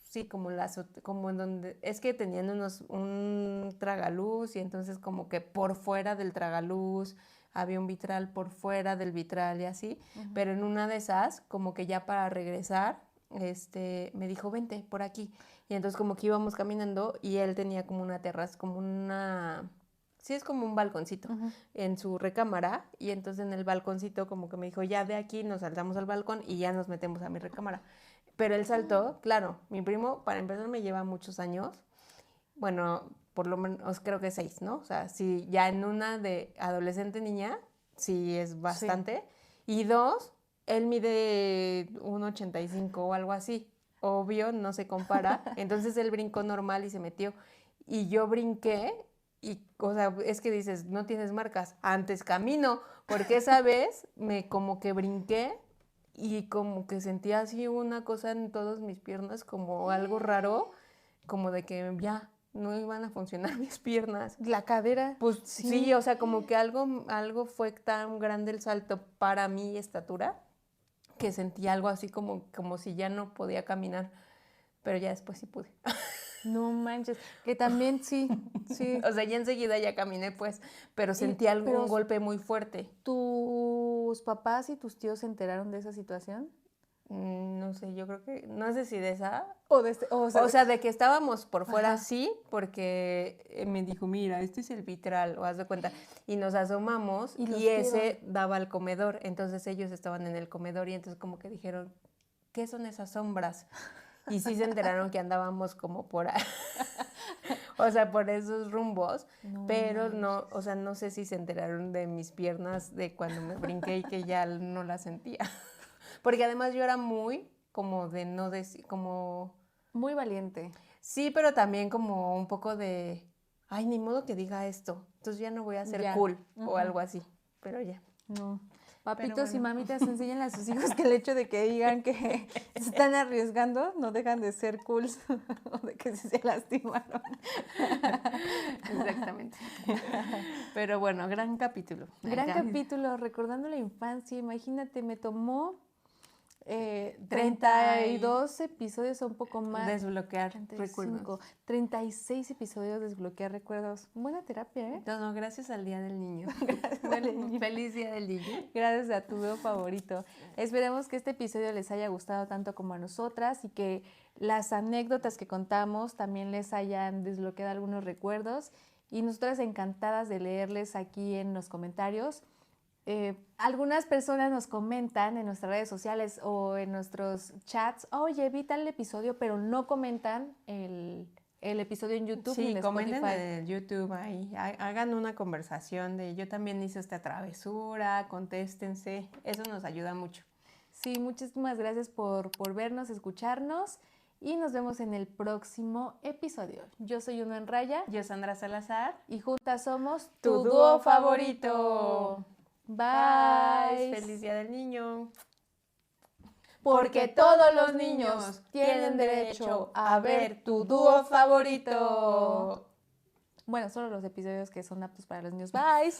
sí, como en donde, es que tenían un tragaluz y entonces como que por fuera del tragaluz había un vitral por fuera del vitral y así, pero en una de esas, como que ya para regresar, me dijo, vente por aquí. Y entonces como que íbamos caminando y él tenía como una terraza, sí es como un balconcito en su recámara, y entonces en el balconcito como que me dijo, ya de aquí nos saltamos al balcón y ya nos metemos a mi recámara. Pero él saltó, claro, mi primo, para empezar, me lleva muchos años, bueno, por lo menos creo que 6, ¿no? O sea, si ya en una de adolescente niña, sí es bastante. Sí. Y 2, él mide 1,85 o algo así. Obvio, no se compara. Entonces él brincó normal y se metió. Y yo brinqué y, o sea, es que dices, no tienes marcas, antes camino, porque esa vez me como que brinqué y como que sentía así una cosa en todas mis piernas, como algo raro, como de que ya no iban a funcionar mis piernas. La cadera. Pues sí, o sea, como que algo fue tan grande el salto para mi estatura que sentí algo así como si ya no podía caminar, pero ya después sí pude. No manches, que también sí. O sea, ya enseguida ya caminé, pues, pero sentí un golpe muy fuerte. ¿Tus papás y tus tíos se enteraron de esa situación? No sé, yo creo que, no sé si de esa. O sea, de que estábamos por fuera, ajá, sí, porque me dijo, mira, este es el vitral, o haz de cuenta. Y nos asomamos y ese daba al comedor, entonces ellos estaban en el comedor y entonces como que dijeron, ¿qué son esas sombras? Y sí se enteraron que andábamos como por ahí, o sea, por esos rumbos, pero no, o sea, no sé si se enteraron de mis piernas de cuando me brinqué y que ya no las sentía. Porque además yo era muy como de no decir, como... Muy valiente. Sí, pero también como un poco de, ay, ni modo que diga esto, entonces ya no voy a ser Ya. cool Ujú. o algo así, pero ya. No. Papitos y bueno. mamitas enseñan a sus hijos que el hecho de que digan que se están arriesgando no dejan de ser cool o de que sí se lastimaron. Exactamente. Pero bueno, gran capítulo. Gran Acá. capítulo, recordando la infancia. Imagínate, me tomó 30 y- 32 episodios o un poco más. Desbloquear 35, recuerdos. 36 episodios desbloquear recuerdos. Buena terapia, ¿eh? No, gracias al Día del Niño. al niño. Feliz Día del Niño. Gracias a tu video favorito. Esperemos que este episodio les haya gustado tanto como a nosotras y que las anécdotas que contamos también les hayan desbloqueado algunos recuerdos. Y nosotras encantadas de leerles aquí en los comentarios. Algunas personas nos comentan en nuestras redes sociales o en nuestros chats, oye, vi tal episodio, pero no comentan el episodio en YouTube. Sí, ni en comenten Spotify. en el YouTube ahí, hagan una conversación de yo también hice esta travesura, contéstense, eso nos ayuda mucho. Sí, muchísimas gracias por vernos, escucharnos y nos vemos en el próximo episodio. Yo soy Uno en Raya Yo, Sandra Salazar. y juntas somos Tu dúo favorito. Bye. Feliz Día del Niño. Porque todos los niños tienen derecho a ver tu dúo favorito. Bueno, solo los episodios que son aptos para los niños. Bye.